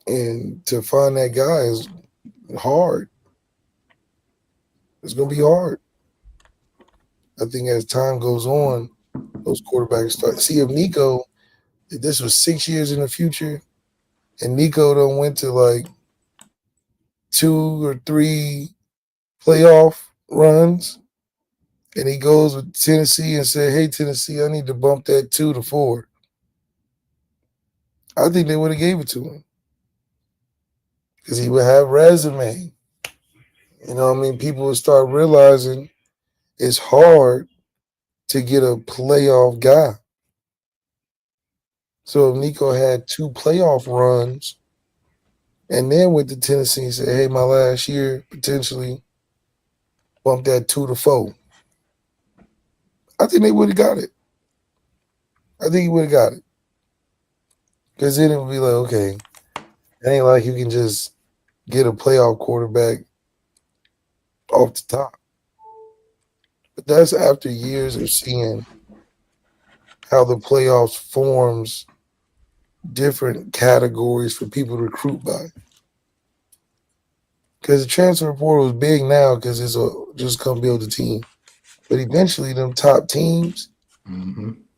Speaker 2: And to find that guy is hard. It's going to be hard. I think as time goes on, those quarterbacks start. See, if this was 6 years in the future, and Nico done went to like 2 or 3 playoff runs, and he goes with Tennessee and said, "Hey, Tennessee, I need to bump that 2 to 4." I think they would have gave it to him because he would have resume. You know what I mean? People would start realizing it's hard to get a playoff guy. So if Nico had 2 playoff runs and then went to Tennessee and said, "Hey, my last year, potentially bump that 2 to 4." I think they would have got it. I think he would have got it. Because then it would be like, okay, it ain't like you can just get a playoff quarterback off the top. But that's after years of seeing how the playoffs forms different categories for people to recruit by. Because the transfer portal is big now because it's just come build a team. But eventually, them top teams,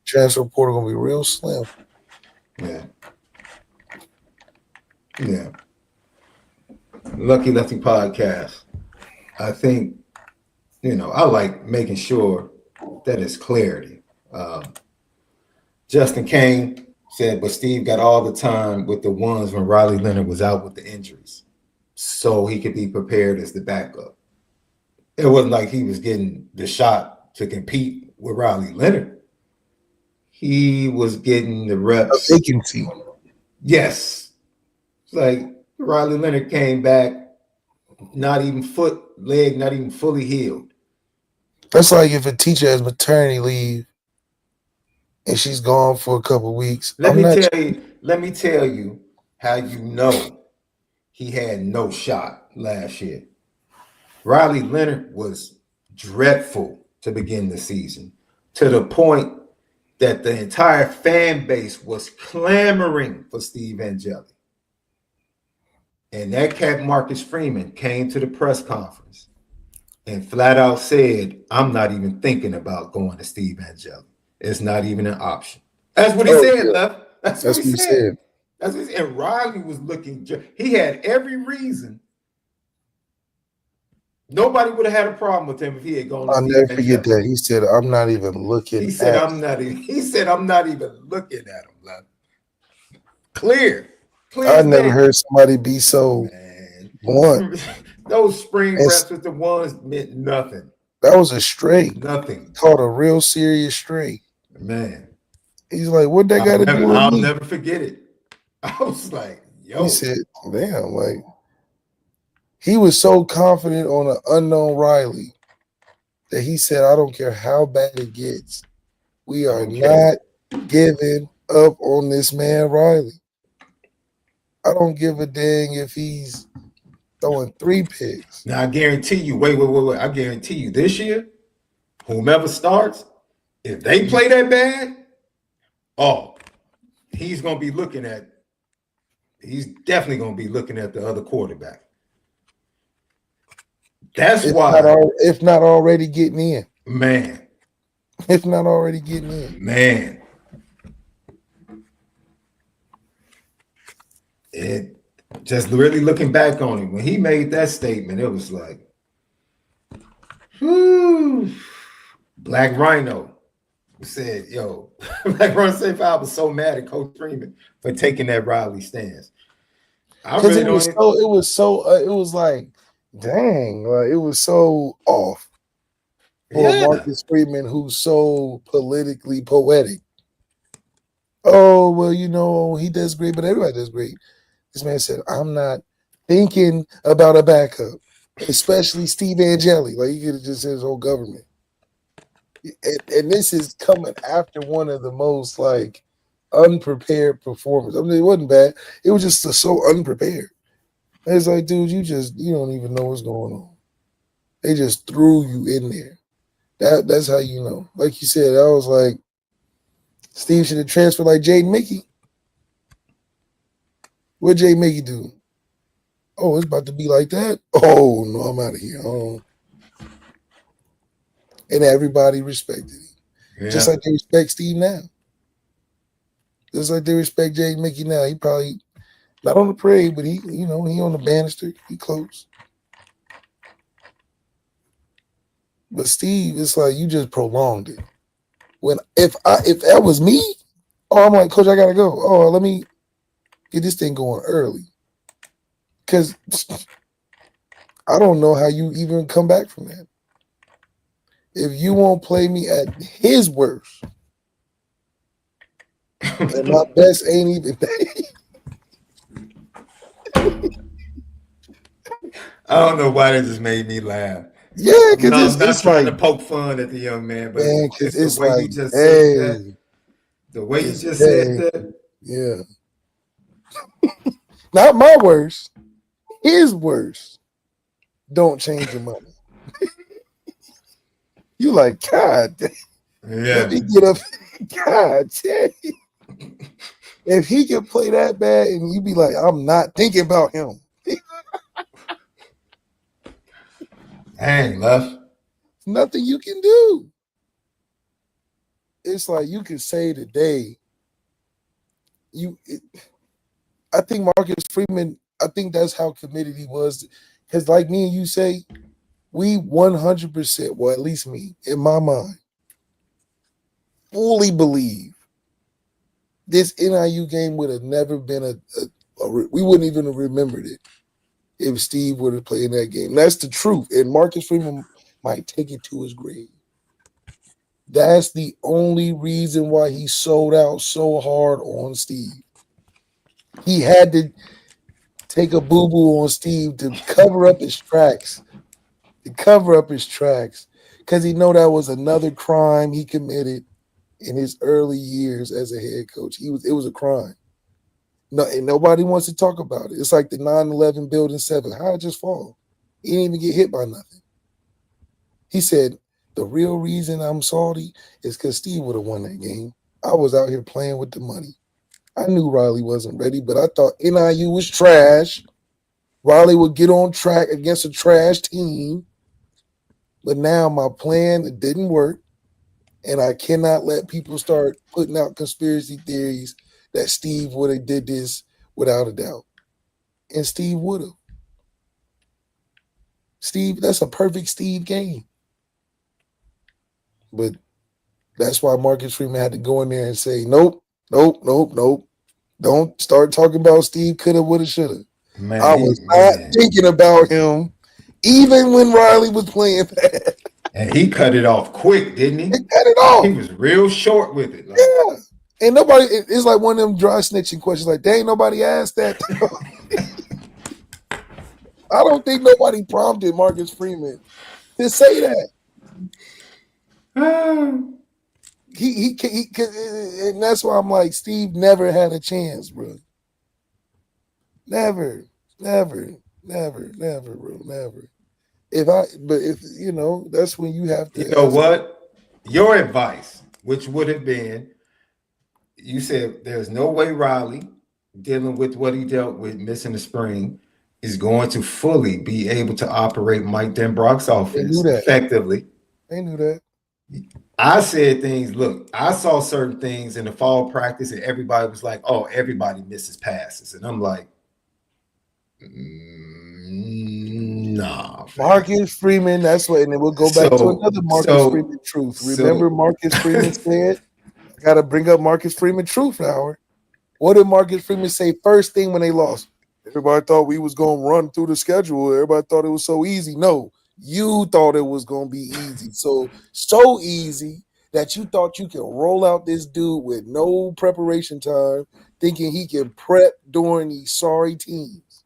Speaker 2: transfer portal going to be real slim.
Speaker 1: Yeah. Yeah. Lucky Lefty podcast. I think, I like making sure that it's clarity. Justin Kane said, but Steve got all the time with the ones when Riley Leonard was out with the injuries, so he could be prepared as the backup. It wasn't like he was getting the shot to compete with Riley Leonard. He was getting the reps.
Speaker 2: A vacancy.
Speaker 1: Yes. It's like Riley Leonard came back, not even leg not even fully healed.
Speaker 2: That's like if a teacher has maternity leave and she's gone for a couple of weeks.
Speaker 1: Let me tell you how you know he had no shot last year. Riley Leonard was dreadful to begin the season, to the point that the entire fan base was clamoring for Steve Angeli. And that cat Marcus Freeman came to the press conference and flat out said, "I'm not even thinking about going to Steve Angeli. It's not even an option." That's what he said,
Speaker 2: yeah.
Speaker 1: Left. That's what he said. That's what he said. And Riley was looking. He had every reason. Nobody would have had a problem with him if he had gone to
Speaker 2: I'll
Speaker 1: Steve
Speaker 2: never forget
Speaker 1: Angeli.
Speaker 2: that. He said, "I'm not even looking."
Speaker 1: He said, "I'm not even." He said, "I'm not even looking at him." Left. Clear.
Speaker 2: I never heard somebody be so blunt.
Speaker 1: Those spring reps with the ones meant nothing.
Speaker 2: That was a straight.
Speaker 1: Nothing.
Speaker 2: Called a real serious straight.
Speaker 1: Man.
Speaker 2: He's like, what that got to do with me?
Speaker 1: I'll never forget it. I was like, yo.
Speaker 2: He said, damn, like, he was so confident on an unknown Riley that he said, I don't care how bad it gets. We are not giving up on this man, Riley. I don't give a dang if he's throwing 3 picks.
Speaker 1: Now, I guarantee you, wait. I guarantee you this year, whomever starts, If they play that bad, oh, he's definitely going to be looking at the other quarterback. That's why.
Speaker 2: If not already getting in.
Speaker 1: Man.
Speaker 2: If not already getting in.
Speaker 1: Man. It just really looking back on it, when he made that statement, it was like, whew. Black Rhino said, yo, Black Rhino said, I was so mad at Coach Freeman for taking that Riley stance.
Speaker 2: Because it was like, dang, like it was so off for Marcus Freeman, who's so politically poetic. Oh, well, you know, he does great, but everybody does great. This man said, I'm not thinking about a backup, especially Steve Angeli. Like, he could have just said his whole government. And this is coming after one of the most, like, unprepared performances. I mean, it wasn't bad. It was just so unprepared. It's like, dude, you don't even know what's going on. They just threw you in there. That's how you know. Like you said, I was like, Steve should have transferred like Jaden Mickey. What Jaden Mickey do? Oh, it's about to be like that? Oh, no, I'm out of here. Oh. And everybody respected him. Yeah. Just like they respect Steve now. Just like they respect Jaden Mickey now. He probably not on the parade, but he on the banister. He close. But Steve, it's like you just prolonged it. If that was me, I'm like, Coach, I gotta go. Oh, let me get this thing going early. Because I don't know how you even come back from that. If you won't play me at his worst, and my best ain't even
Speaker 1: I don't know why that just made me laugh.
Speaker 2: Yeah, because it's
Speaker 1: trying
Speaker 2: like
Speaker 1: to poke fun at the young man, but
Speaker 2: it's
Speaker 1: the way
Speaker 2: like,
Speaker 1: you just said that. The way you just said that.
Speaker 2: Yeah. Not my worst. His worst. Don't change your money. You like, God.
Speaker 1: Yeah.
Speaker 2: Let me get up. God dang. If he can play that bad and you be like, I'm not thinking about him.
Speaker 1: Dang, left.
Speaker 2: Nothing you can do. It's like you can say today. I think Marcus Freeman, I think that's how committed he was. Because like me and you say, we 100%, well, at least me, in my mind, fully believe this NIU game would have never been we wouldn't even have remembered it if Steve would have played in that game. That's the truth. And Marcus Freeman might take it to his grave. That's the only reason why he sold out so hard on Steve. He had to take a boo-boo on Steve to cover up his tracks. Because he know that was another crime he committed in his early years as a head coach. It was a crime. No, and nobody wants to talk about it. It's like the 9/11 Building 7. How'd it just fall? He didn't even get hit by nothing. He said, the real reason I'm salty is because Steve would have won that game. I was out here playing with the money. I knew Riley wasn't ready, but I thought NIU was trash. Riley would get on track against a trash team. But now my plan, it didn't work. And I cannot let people start putting out conspiracy theories that Steve would have did this without a doubt. And Steve would have. Steve, that's a perfect Steve game. But that's why Marcus Freeman had to go in there and say, nope. Don't start talking about Steve coulda, woulda, shoulda. I was not thinking about him, even when Riley was playing bad.
Speaker 1: And he cut it off quick, didn't he?
Speaker 2: He cut it off.
Speaker 1: He was real short with it. Like.
Speaker 2: Yeah. And nobody, it's like one of them dry snitching questions. Like, dang, nobody asked that. I don't think nobody prompted Marcus Freeman to say that. He and that's why I'm like, Steve never had a chance, bro. Never, bro, never. If that's when you have to.
Speaker 1: You know what? Your advice which would have been, you said there's no way Riley, dealing with what he dealt with missing the spring, is going to fully be able to operate Mike Denbrock's offense effectively.
Speaker 2: They knew that.
Speaker 1: I said things, look, I saw certain things in the fall practice, and everybody was like, oh, everybody misses passes. And I'm like, nah.
Speaker 2: Marcus Freeman, that's what, and then we'll go back to another Marcus Freeman truth. Remember Marcus Freeman said, I got to bring up Marcus Freeman truth now. What did Marcus Freeman say first thing when they lost? Everybody thought we was going to run through the schedule. Everybody thought it was so easy. No, you thought it was going to be easy. So easy that you thought you could roll out this dude with no preparation time, thinking he can prep during these sorry teams.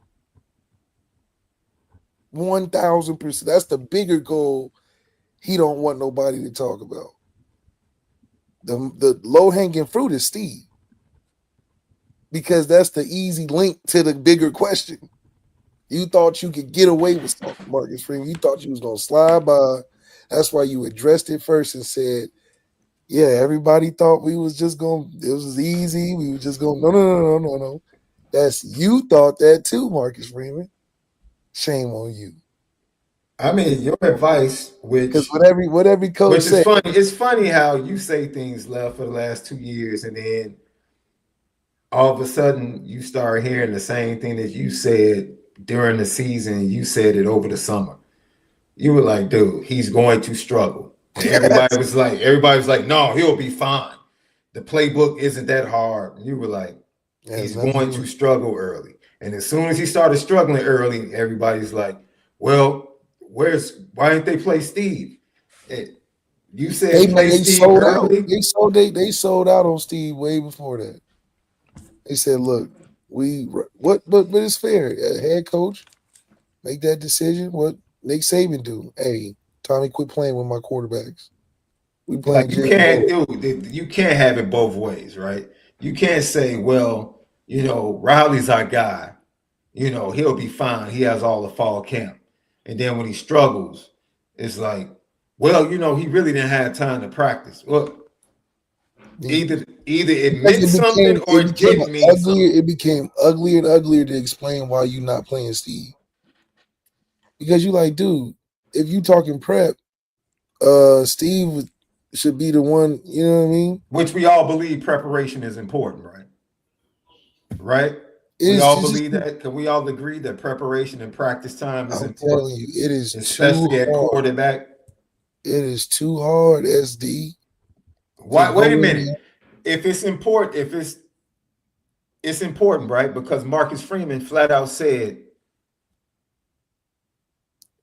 Speaker 2: 1,000%. That's the bigger goal he don't want nobody to talk about. The low-hanging fruit is Steve. Because that's the easy link to the bigger question. You thought you could get away with stuff, Marcus Freeman. You thought you was going to slide by. That's why you addressed it first and said, yeah, everybody thought we was just going to, it was easy. We were just going, no. You thought that too, Marcus Freeman. Shame on you.
Speaker 1: I mean, your advice,
Speaker 2: because what every coach
Speaker 1: said. Funny. It's funny how you say things left for the last 2 years, and then all of a sudden you start hearing the same thing that you said during the season. You said it over the summer. You were like, dude, he's going to struggle. And everybody was like, no, he'll be fine. The playbook isn't that hard. And you were like, he's going to struggle early. And as soon as he started struggling early, everybody's like, well, why didn't they play Steve? You said play Steve early.
Speaker 2: They sold out on Steve way before that. They said, look, but it's fair. Head coach, make that decision. What Nick Saban do? Hey, Tommy, quit playing with my quarterbacks. We playing.
Speaker 1: Like you can't have it both ways, right? You can't say, well, Riley's our guy. He'll be fine. He has all the fall camp. And then when he struggles, it's like, well, he really didn't have time to practice. Well, either it meant something or it didn't mean something.
Speaker 2: It became uglier and uglier to explain why you not playing Steve. Because you like, dude, if you talking prep, Steve should be the one, you know what I mean?
Speaker 1: Which we all believe preparation is important, right? Right? We all believe that. Can we all agree that preparation and practice time is important?
Speaker 2: I'm telling you, it is
Speaker 1: especially at quarterback.
Speaker 2: It is too hard, SD.
Speaker 1: Wait a minute. If it's important, it's important, right? Because Marcus Freeman flat out said,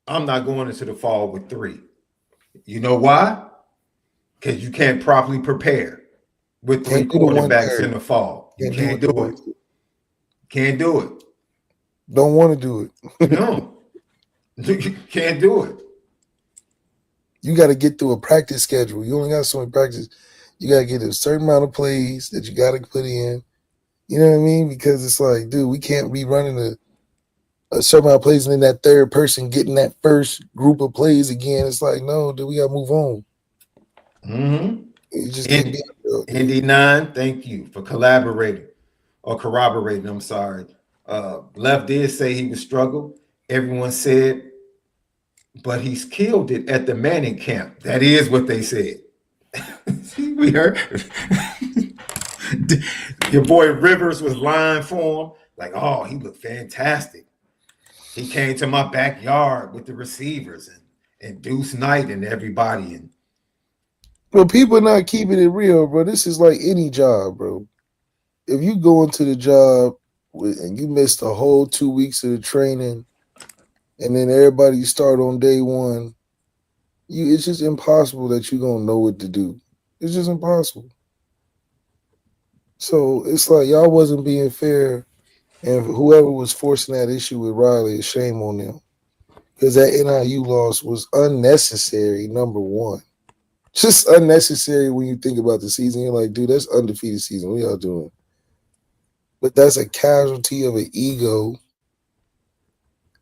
Speaker 1: I'm not going into the fall with 3. You know why? Because you can't properly prepare with 3 quarterbacks in the fall. You can't do it. Can't do it.
Speaker 2: Don't want to do
Speaker 1: it. No. You can't do it.
Speaker 2: You got to get through a practice schedule. You only got so many practice. You got to get a certain amount of plays that you got to put in. You know what I mean? Because it's like, dude, we can't be running a certain amount of plays and then that third person getting that first group of plays again. It's like, no, dude, we got to move on.
Speaker 1: Mm-hmm. You just Indy 9, thank you for collaborating or corroborating. I'm sorry. Left did say he would struggle. Everyone said, but he's killed it at the Manning camp. That is what they said. We heard your boy Rivers was lying for him. Like, oh, he looked fantastic. He came to my backyard with the receivers and Deuce Knight and everybody. And
Speaker 2: well, people are not keeping it real, bro. This is like any job, bro. If you go into the job and you missed a whole 2 weeks of the training, and then everybody start on day one, it's just impossible that you're going to know what to do. It's just impossible. So it's like y'all wasn't being fair, and whoever was forcing that issue with Riley, shame on them. Because that NIU loss was unnecessary, number one. Just unnecessary when you think about the season. You're like, dude, that's undefeated season. What y'all doing? But that's a casualty of an ego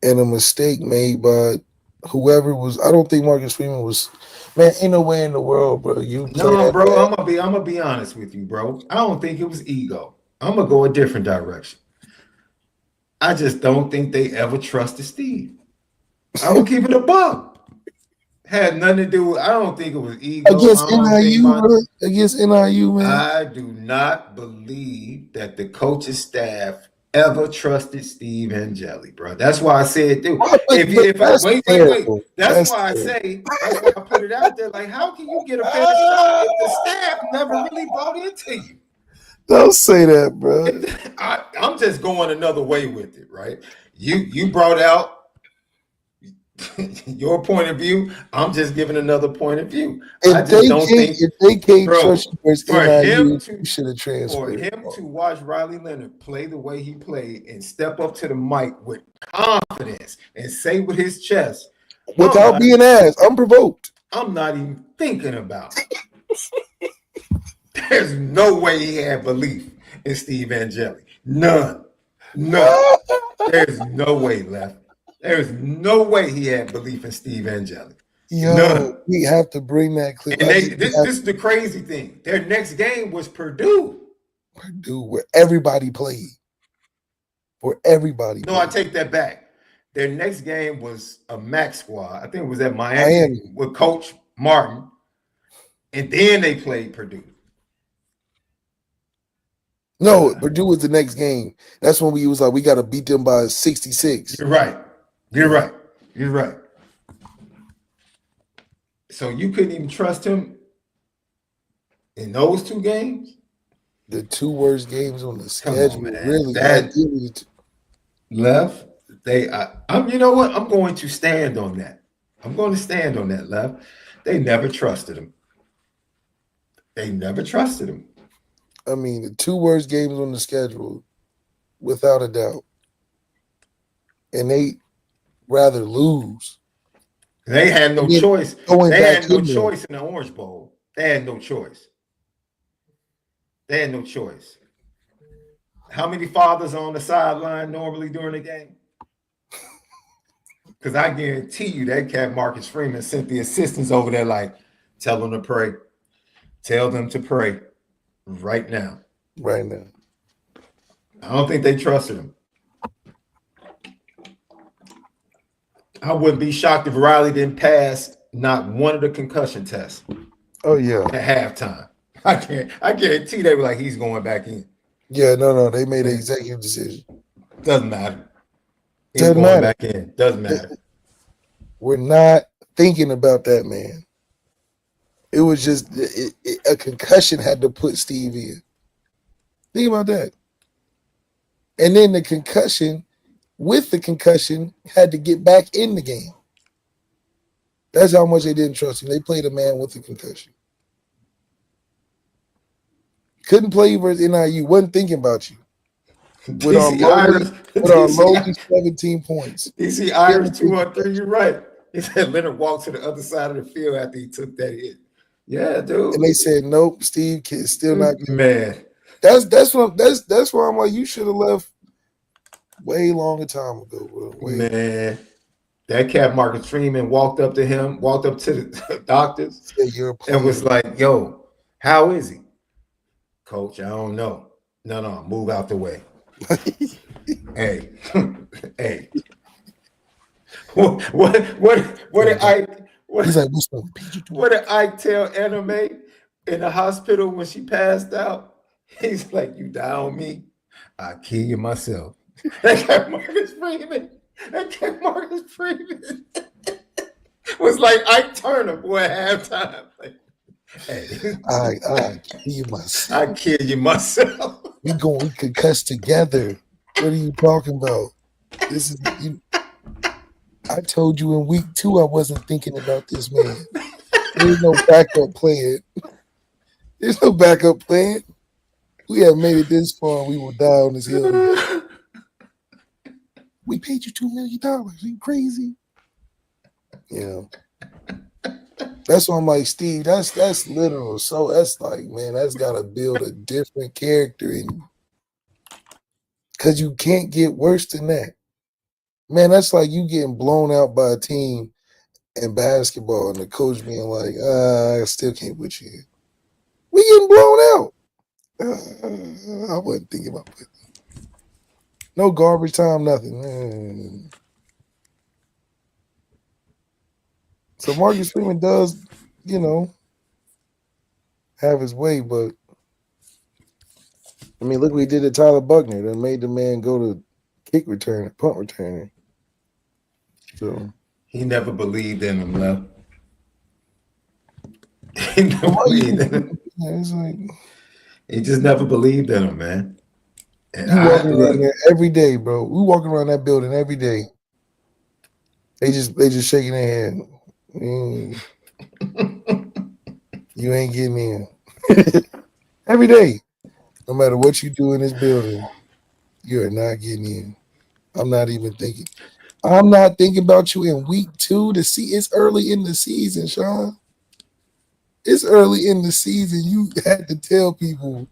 Speaker 2: and a mistake made by whoever was. I don't think Marcus Freeman was. Man, ain't no way in the world, bro. You play
Speaker 1: No,
Speaker 2: that
Speaker 1: bro,
Speaker 2: bad.
Speaker 1: I'm gonna be honest with you, bro. I don't think it was ego. I'm gonna go a different direction. I just don't think they ever trusted Steve. I will keep it a buck. Had nothing to do with. I don't think it was ego.
Speaker 2: Against
Speaker 1: I don't think
Speaker 2: NIU, bro. Against NIU, man.
Speaker 1: I do not believe that the coaching staff ever trusted Steve Angeli, bro. That's why I said, dude. If I
Speaker 2: That's
Speaker 1: wait.
Speaker 2: terrible.
Speaker 1: That's why I say. That's why I put it out there. Like, how can you get a fair shot if the staff never really bought into you?
Speaker 2: Don't say that, bro.
Speaker 1: I'm just going another way with it, right? You brought out your point of view. I'm just giving another point of view. I just don't think
Speaker 2: if they can't
Speaker 1: bro,
Speaker 2: trust you versus
Speaker 1: for
Speaker 2: NIU,
Speaker 1: him
Speaker 2: you should have
Speaker 1: for
Speaker 2: transferred.
Speaker 1: him to watch Riley Leonard play the way he played and step up to the mic with confidence and say with his chest,
Speaker 2: Without being asked, unprovoked.
Speaker 1: I'm not even thinking about it. There's no way he had belief in Steve Angeli. None. There's no way, Left. There's no way he had belief in Steve Angeli.
Speaker 2: Yo,
Speaker 1: None.
Speaker 2: we have to bring that clip.
Speaker 1: And this is the crazy thing. Their next game was Purdue.
Speaker 2: Purdue, where everybody played.
Speaker 1: I take that back. Their next game was a MAC squad. I think it was at Miami. With Coach Martin. And then they played Purdue.
Speaker 2: No, Purdue was the next game. That's when we was like, we got to beat them by 66.
Speaker 1: You're right. So you couldn't even trust him in those two games?
Speaker 2: The two worst games on the schedule,
Speaker 1: man.
Speaker 2: really.
Speaker 1: Left. I'm. You know what? I'm going to stand on that. Left. They never trusted him.
Speaker 2: I mean, the two worst games on the schedule, without a doubt. And they rather lose.
Speaker 1: They had no choice. They had no choice in the Orange Bowl. They had no choice. How many fathers are on the sideline normally during the game? Because I guarantee you that cat Marcus Freeman sent the assistants over there like, tell them to pray. Tell them to pray right now.
Speaker 2: Right now.
Speaker 1: I don't think they trusted him. I wouldn't be shocked if Riley didn't pass not one of the concussion tests.
Speaker 2: Oh, yeah.
Speaker 1: At halftime. I guarantee they were like, he's going back in.
Speaker 2: Yeah, no. They made an executive decision.
Speaker 1: Doesn't matter. He's
Speaker 2: Doesn't
Speaker 1: going
Speaker 2: matter.
Speaker 1: back in. Doesn't matter.
Speaker 2: We're not thinking about that, man. It was just a concussion had to put Steve in. Think about that. And then the concussion, had to get back in the game. That's how much they didn't trust him. They played a man with a concussion. Couldn't play versus NIU. Wasn't thinking about you. With our lowly 17 points.
Speaker 1: DC Irish 2-on-3, you're right. He said Leonard walked to the other side of the field after he took that hit. Yeah, dude.
Speaker 2: And they said, nope, Steve is still not good.
Speaker 1: Man.
Speaker 2: That's why I'm like, you should have left way longer time ago, bro.
Speaker 1: Man. That cat Marcus Freeman walked up to the doctors and was like, yo, how is he? Coach, I don't know. No, move out the way. Hey. What did Ike tell Anime in the hospital when she passed out? He's like, you die on me, I kill you myself. That cat Marcus Freeman was like Ike Turner, boy, at halftime. Like, hey,
Speaker 2: I kill you myself.
Speaker 1: I kill you myself.
Speaker 2: We could cuss together. What are you talking about? This is you. I told you in week 2 I wasn't thinking about this man. There's no backup plan. We have made it this far. We will die on this hill. We paid you $2 million. Are you crazy? Yeah. That's why I'm like, Steve, that's literal. So that's like, man, that's got to build a different character in you. Because you can't get worse than that. Man, that's like you getting blown out by a team in basketball, and the coach being like, I still can't put you in. We getting blown out. I wasn't thinking about putting. No garbage time, nothing. So Marcus Freeman does, have his way, but I mean, look what he did to Tyler Buckner. That made the man go to kick return, punt returner. So
Speaker 1: he never believed in him, left. He never believed in him.
Speaker 2: It's like,
Speaker 1: He just never believed in him, man. And
Speaker 2: you walking around there every day, bro. We walking around that building every day. They just shaking their head. You ain't getting in. Every day. No matter what you do in this building, you are not getting in. I'm not even thinking. I'm not thinking about you in week 2 to see. It's early in the season, Sean. It's early in the season. You had to tell people,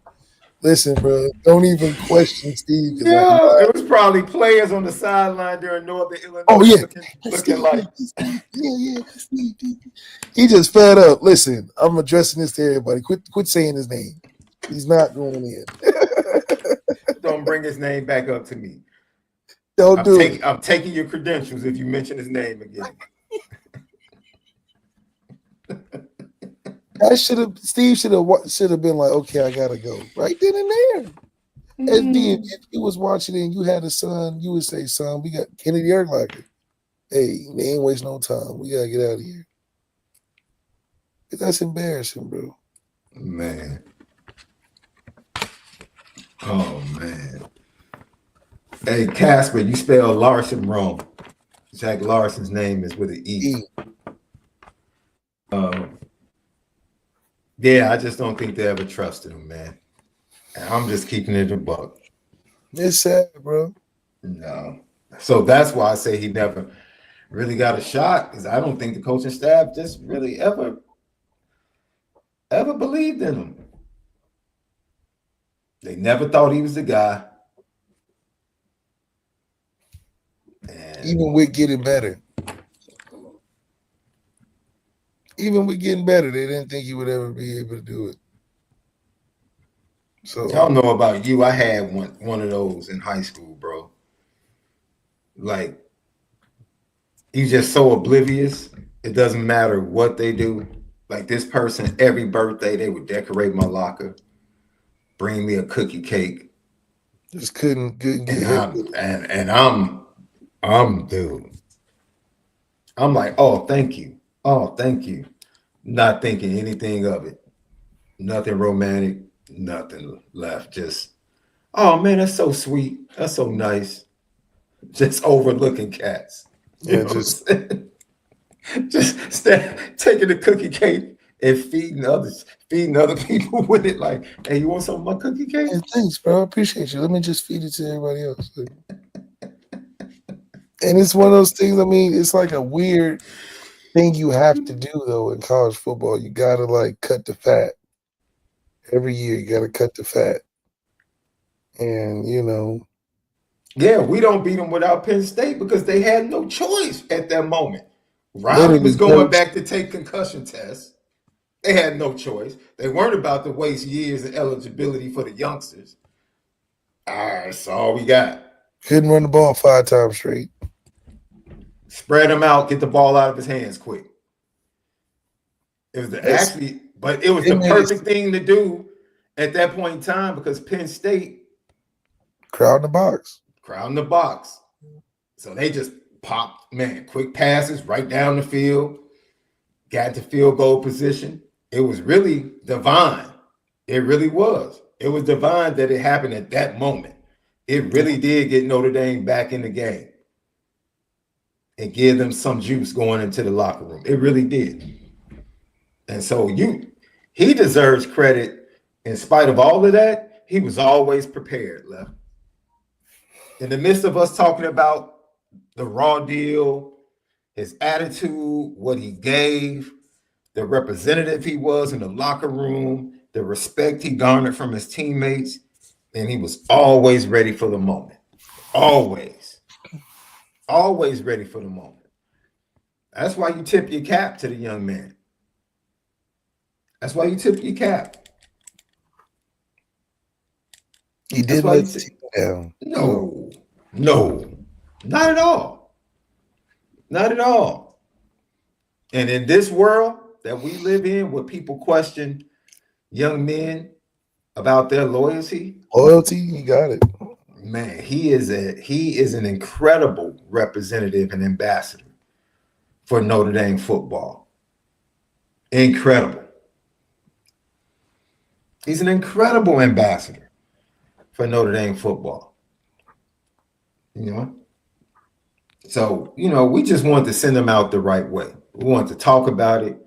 Speaker 2: listen, bro, don't even question Steve.
Speaker 1: No, it was probably players on the sideline during Northern Illinois.
Speaker 2: Oh, yeah.
Speaker 1: Looking like.
Speaker 2: Yeah. He just fed up. Listen, I'm addressing this to everybody. Quit saying his name. He's not going in.
Speaker 1: Don't bring his name back up to me.
Speaker 2: Don't do it.
Speaker 1: I'm taking your credentials if you mention his name again.
Speaker 2: Steve should have been like, okay, I gotta go right then and there. And then if you was watching it and you had a son, you would say, son, we got Kennedy Erlacher. Hey, they ain't waste no time. We gotta get out of here. That's embarrassing, bro.
Speaker 1: Man. Oh man. Hey, Casper, you spelled Larson wrong. Jack Larson's name is with an E. Yeah, I just don't think they ever trusted him, man. And I'm just keeping it a buck.
Speaker 2: It's sad, bro.
Speaker 1: No. So that's why I say he never really got a shot, because I don't think the coaching staff just really ever believed in him. They never thought he was the guy. And
Speaker 2: even with getting better, they didn't think he would ever be able to do it. So
Speaker 1: I don't know about you. I had one of those in high school, bro. Like, you just so oblivious. It doesn't matter what they do. Like this person, every birthday, they would decorate my locker, bring me a cookie cake.
Speaker 2: Just couldn't get
Speaker 1: and I'm dude. I'm like, oh, thank you. Oh, thank you. Not thinking anything of it. Nothing romantic, nothing left. Just, oh man, that's so sweet. That's so nice. Just overlooking cats.
Speaker 2: Yeah,
Speaker 1: just taking the cookie cake and feeding other people with it. Like, hey, you want some of my cookie cake?
Speaker 2: Yeah, thanks, bro. I appreciate you. Let me just feed it to everybody else. And it's one of those things, I mean, it's like a weird thing you have to do, though, in college football. You got to, like, cut the fat. Every year, you got to cut the fat. And,
Speaker 1: yeah, we don't beat them without Penn State because they had no choice at that moment. Riley was going back to take concussion tests. They had no choice. They weren't about to waste years of eligibility for the youngsters. All right, that's all we got.
Speaker 2: Couldn't run the ball 5 times straight.
Speaker 1: Spread him out, get the ball out of his hands quick. It was the perfect thing to do at that point in time because Penn State
Speaker 2: crowd in the box.
Speaker 1: So they just popped, man, quick passes right down the field, got to field goal position. It was really divine. It really was. It was divine that it happened at that moment. It really did get Notre Dame back in the game and give them some juice going into the locker room. It really did. And so he deserves credit in spite of all of that. He was always prepared, Left. In the midst of us talking about the raw deal, his attitude, what he gave, the representative he was in the locker room, the respect he garnered from his teammates, and he was always ready for the moment. Always ready for the moment. That's why you tip your cap to the young man. That's why you tip your cap.
Speaker 2: He
Speaker 1: That's
Speaker 2: did
Speaker 1: why
Speaker 2: let
Speaker 1: you
Speaker 2: the
Speaker 1: tip.
Speaker 2: team down.
Speaker 1: No, no, not at all. Not at all. And in this world that we live in, where people question young men about their loyalty,
Speaker 2: Loyalty, he got it.
Speaker 1: man, he is an incredible representative and ambassador for Notre Dame football. Incredible. He's an incredible ambassador for Notre Dame football. You know? So, we just wanted to send him out the right way. We wanted to talk about it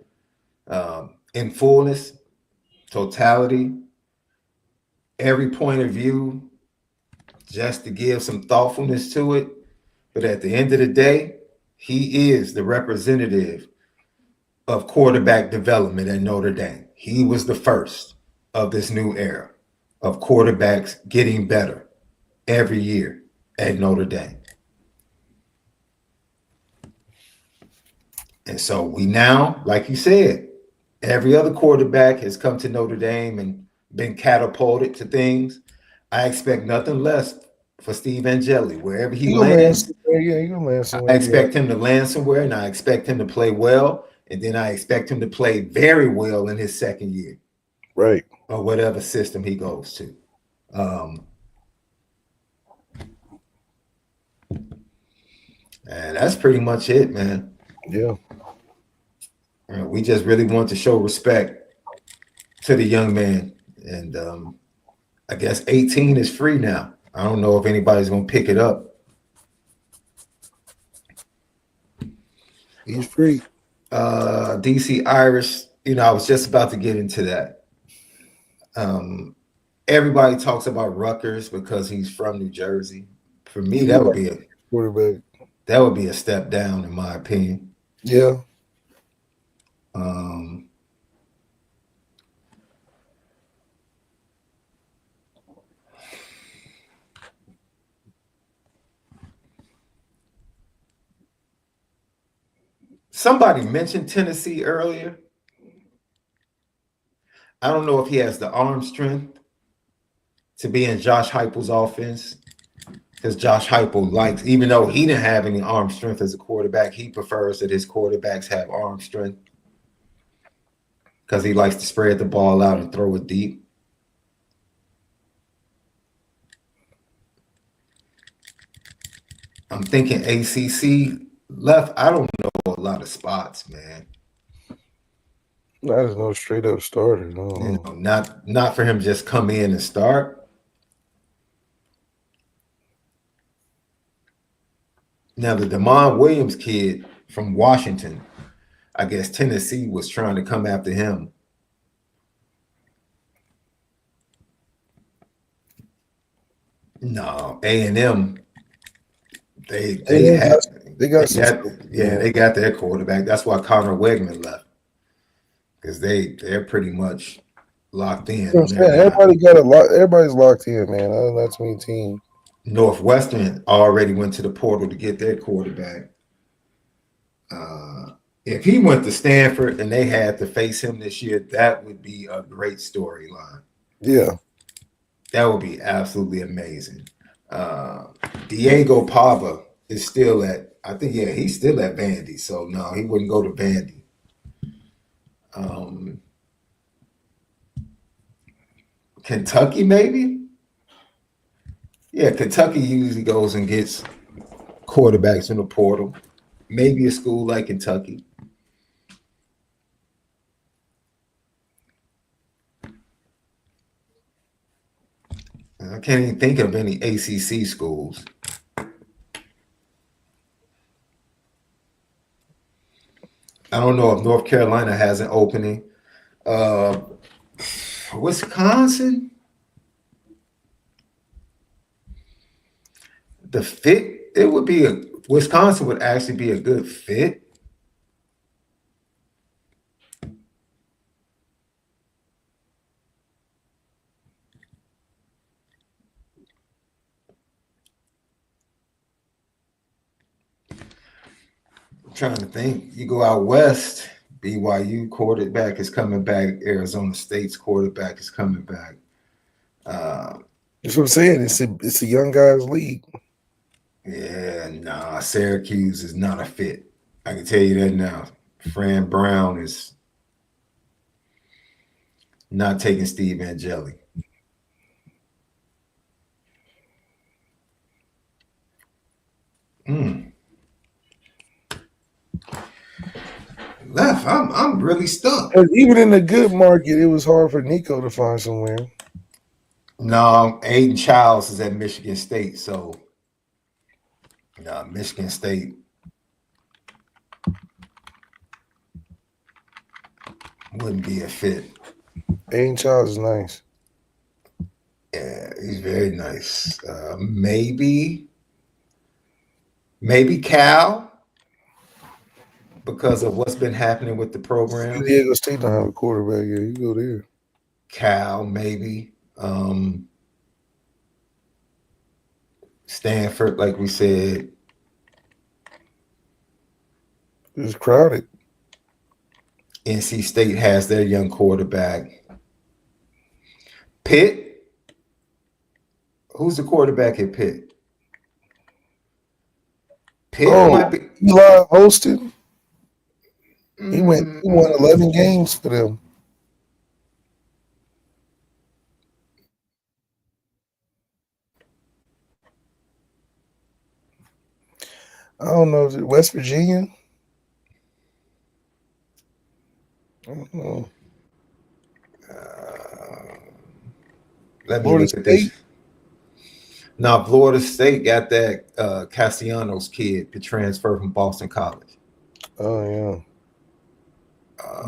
Speaker 1: in fullness, totality, every point of view, just to give some thoughtfulness to it. But at the end of the day, he is the representative of quarterback development at Notre Dame. He was the first of this new era of quarterbacks getting better every year at Notre Dame. And so we now, like you said, every other quarterback has come to Notre Dame and been catapulted to things. I expect nothing less for Steve Angeli. Wherever he lands,
Speaker 2: He gonna land
Speaker 1: I
Speaker 2: somewhere.
Speaker 1: expect him to land somewhere, and I expect him to play well, and then I expect him to play very well in his second year,
Speaker 2: Right.
Speaker 1: or whatever system he goes to. And that's pretty much it, man.
Speaker 2: Yeah.
Speaker 1: We just really want to show respect to the young man, and I guess 18 is free now. I don't know if anybody's gonna pick it up.
Speaker 2: He's free.
Speaker 1: DC Irish, I was just about to get into that. Everybody talks about Rutgers because he's from New Jersey. For me, that would be
Speaker 2: quarterback.
Speaker 1: That would be a step down, in my opinion.
Speaker 2: Yeah.
Speaker 1: Somebody mentioned Tennessee earlier. I don't know if he has the arm strength to be in Josh Heupel's offense, because Josh Heupel likes, even though he didn't have any arm strength as a quarterback, he prefers that his quarterbacks have arm strength because he likes to spread the ball out and throw it deep. I'm thinking ACC left. I don't know a lot of spots, man.
Speaker 2: That is no straight up starter. No.
Speaker 1: Not for him to just come in and start. Now, the Damon Williams kid from Washington, I guess Tennessee was trying to come after him. No, A&M, they got their quarterback. That's why Connor Wegman left, because they're pretty much locked in.
Speaker 2: Everybody's locked in, man. That's my team.
Speaker 1: Northwestern already went to the portal to get their quarterback. If he went to Stanford and they had to face him this year, that would be a great storyline.
Speaker 2: Yeah.
Speaker 1: That would be absolutely amazing. Diego Pava is still at, I think, he's still at Vandy. So, no, he wouldn't go to Vandy. Kentucky, maybe? Yeah, Kentucky usually goes and gets quarterbacks in the portal. Maybe a school like Kentucky. I can't even think of any ACC schools. I don't know if North Carolina has an opening. Wisconsin? The fit, it would be Wisconsin would actually be a good fit. trying to think. You go out west, BYU quarterback is coming back. Arizona State's quarterback is coming back.
Speaker 2: That's what I'm saying. It's a young guys league.
Speaker 1: Yeah, nah, Syracuse is not a fit. I can tell you that now. Fran Brown is not taking Steve Angeli. Left, I'm really stuck.
Speaker 2: Even in the good market, it was hard for Nico to find somewhere.
Speaker 1: No, Aiden Childs is at Michigan State, so Michigan State wouldn't be a fit.
Speaker 2: Aiden Childs is nice.
Speaker 1: Yeah, he's very nice. Maybe Cal, because of what's been happening with the program.
Speaker 2: San Diego State don't have a quarterback yet. You go there.
Speaker 1: Cal, maybe. Stanford, like we said.
Speaker 2: It's crowded.
Speaker 1: NC State has their young quarterback. Pitt? Who's the quarterback at Pitt? Pitt might be.
Speaker 2: Eli Holston. He won 11 games for them. I don't know. Is it West Virginia? I don't know.
Speaker 1: Let me
Speaker 2: Florida
Speaker 1: look at this. Now, Florida State got that Castellanos kid to transfer from Boston College.
Speaker 2: Oh, yeah.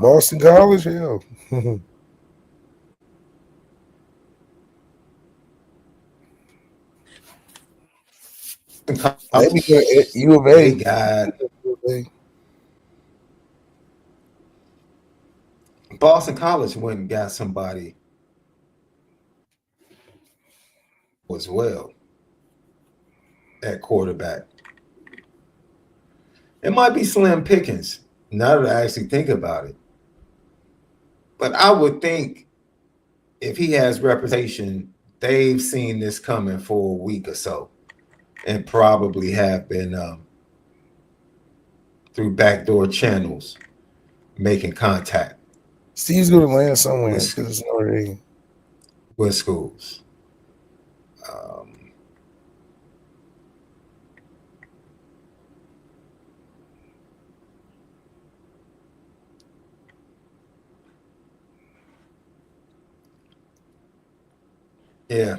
Speaker 2: Boston College? Yeah. Maybe U of A.
Speaker 1: They got Boston College went and got somebody as well at quarterback. It might be slim pickings now that I actually think about it. But I would think if he has reputation, they've seen this coming for a week or so and probably have been through backdoor channels making contact.
Speaker 2: Steve's going to land somewhere because it's already
Speaker 1: with schools. Yeah.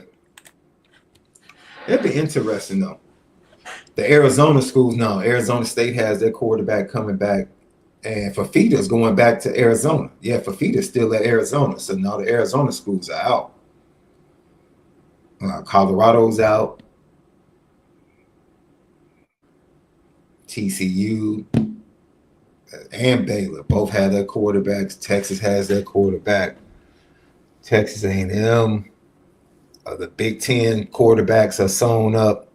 Speaker 1: It'd be interesting, though. The Arizona schools, no, Arizona State has their quarterback coming back, and Fafita's going back to Arizona. Yeah, Fafita's still at Arizona, so now the Arizona schools are out. Colorado's out. TCU and Baylor both have their quarterbacks. Texas has their quarterback. Texas A&M. The Big Ten quarterbacks are sewn up.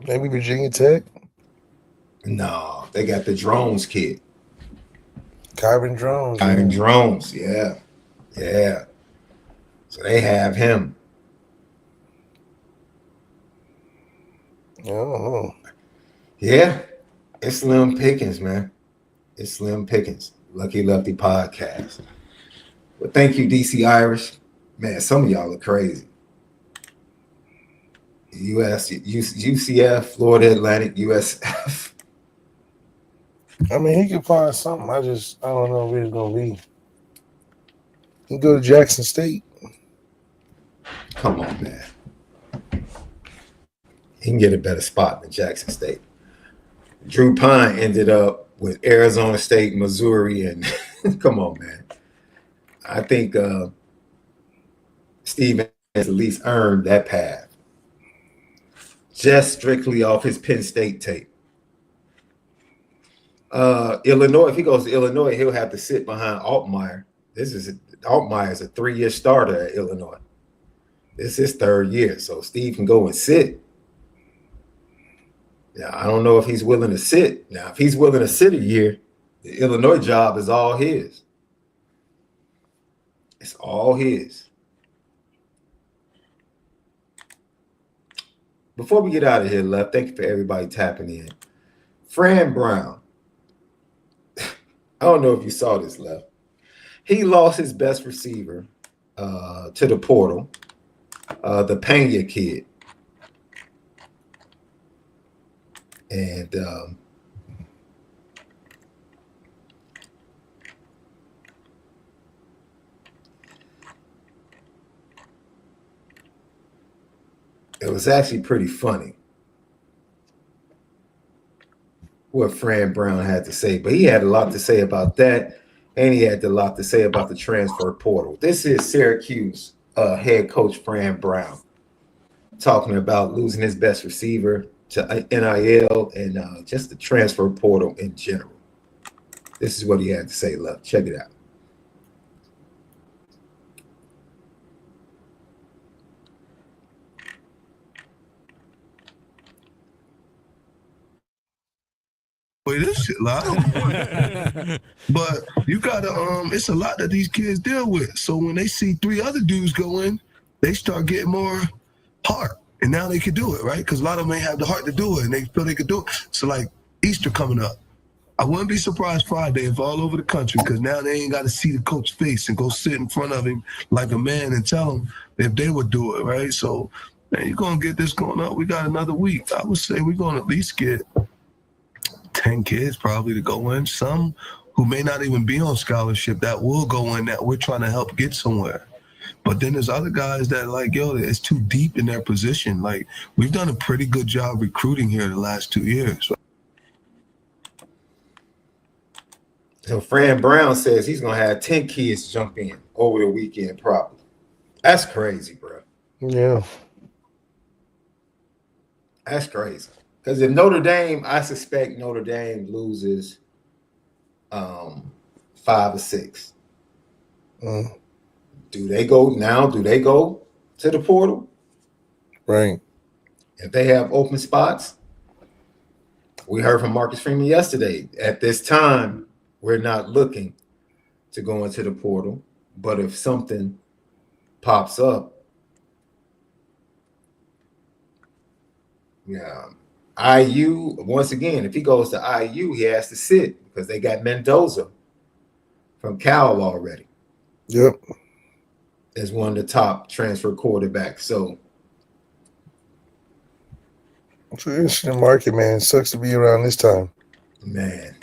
Speaker 2: Maybe Virginia Tech?
Speaker 1: No, they got the Drones kid.
Speaker 2: Kyron Drones.
Speaker 1: Kyron Drones, yeah. Yeah. So they have him.
Speaker 2: I don't know.
Speaker 1: Yeah. It's slim pickings, man. It's slim pickings. Lucky Lefty podcast. Well, thank you, DC Irish. Man, some of y'all are crazy. UCF, Florida Atlantic, USF.
Speaker 2: I mean, he could find something. I don't know where it's going to be. He can go to Jackson State.
Speaker 1: Come on, man. He can get a better spot than Jackson State. Drew Pine ended up with Arizona State, Missouri, and come on, man. I think Steve has at least earned that path. Just strictly off his Penn State tape. Illinois, if he goes to Illinois, he'll have to sit behind Altmaier. Altmaier is a 3-year starter at Illinois. This is his 3rd year, so Steve can go and sit. Now, I don't know if he's willing to sit. Now, if he's willing to sit a year, the Illinois job is all his. It's all his. Before we get out of here, Left, thank you for everybody tapping in. Fran Brown. I don't know if you saw this, Left. He lost his best receiver to the portal, the Pena kid. And it was actually pretty funny what Fran Brown had to say, but he had a lot to say about that, and he had a lot to say about the transfer portal. This is Syracuse head coach Fran Brown talking about losing his best receiver to NIL and just the transfer portal in general. This is what he had to say. Look, check it out.
Speaker 6: Boy, this shit live. But you gotta it's a lot that these kids deal with. So when they see 3 other dudes go in, they start getting more heart. And now they can do it, right? Because a lot of them ain't have the heart to do it and they feel they could do it. So like Easter coming up. I wouldn't be surprised Friday if all over the country, because now they ain't got to see the coach's face and go sit in front of him like a man and tell him if they would do it, right? So, man, you're going to get this going up. We got another week. I would say we're going to at least get 10 kids probably to go in. Some who may not even be on scholarship that will go in that we're trying to help get somewhere. But then there's other guys that like, yo, it's too deep in their position. Like, we've done a pretty good job recruiting here the last 2 years.
Speaker 1: So Fran Brown says he's going to have 10 kids jump in over the weekend probably. That's crazy, bro.
Speaker 2: Yeah.
Speaker 1: That's crazy. Because if Notre Dame, I suspect Notre Dame loses 5 or 6. Do they go now? Do they go to the portal?
Speaker 2: Right.
Speaker 1: If they have open spots, we heard from Marcus Freeman yesterday. At this time, we're not looking to go into the portal. But if something pops up, yeah. IU, once again, if he goes to IU, he has to sit because they got Mendoza from Cal already.
Speaker 2: Yep.
Speaker 1: As one of the top transfer quarterbacks. So
Speaker 2: it's an interesting market, man. It sucks to be around this time.
Speaker 1: Man.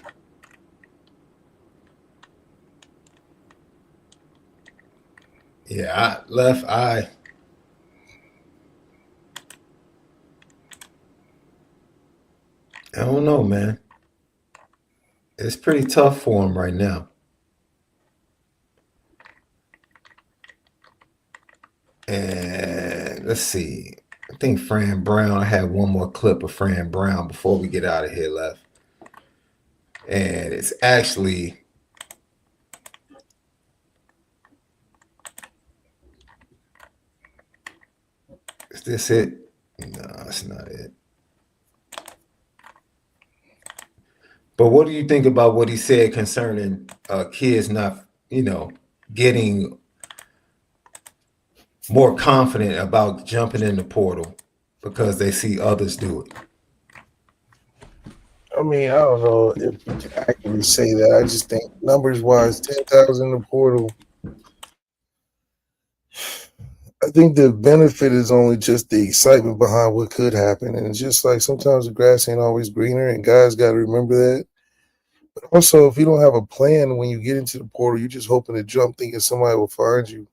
Speaker 1: Yeah, I don't know, man. It's pretty tough for him right now. And let's see. I think Fran Brown, I have one more clip of Fran Brown before we get out of here, Left. And it's actually is this it? No, that's not it. But what do you think about what he said concerning kids not, getting more confident about jumping in the portal because they see others do it?
Speaker 2: I mean, I don't know if you can accurately say that. I just think numbers-wise, 10,000 in the portal. I think the benefit is only just the excitement behind what could happen. And it's just like sometimes the grass ain't always greener, and guys got to remember that. But also, if you don't have a plan when you get into the portal, you're just hoping to jump thinking somebody will find you.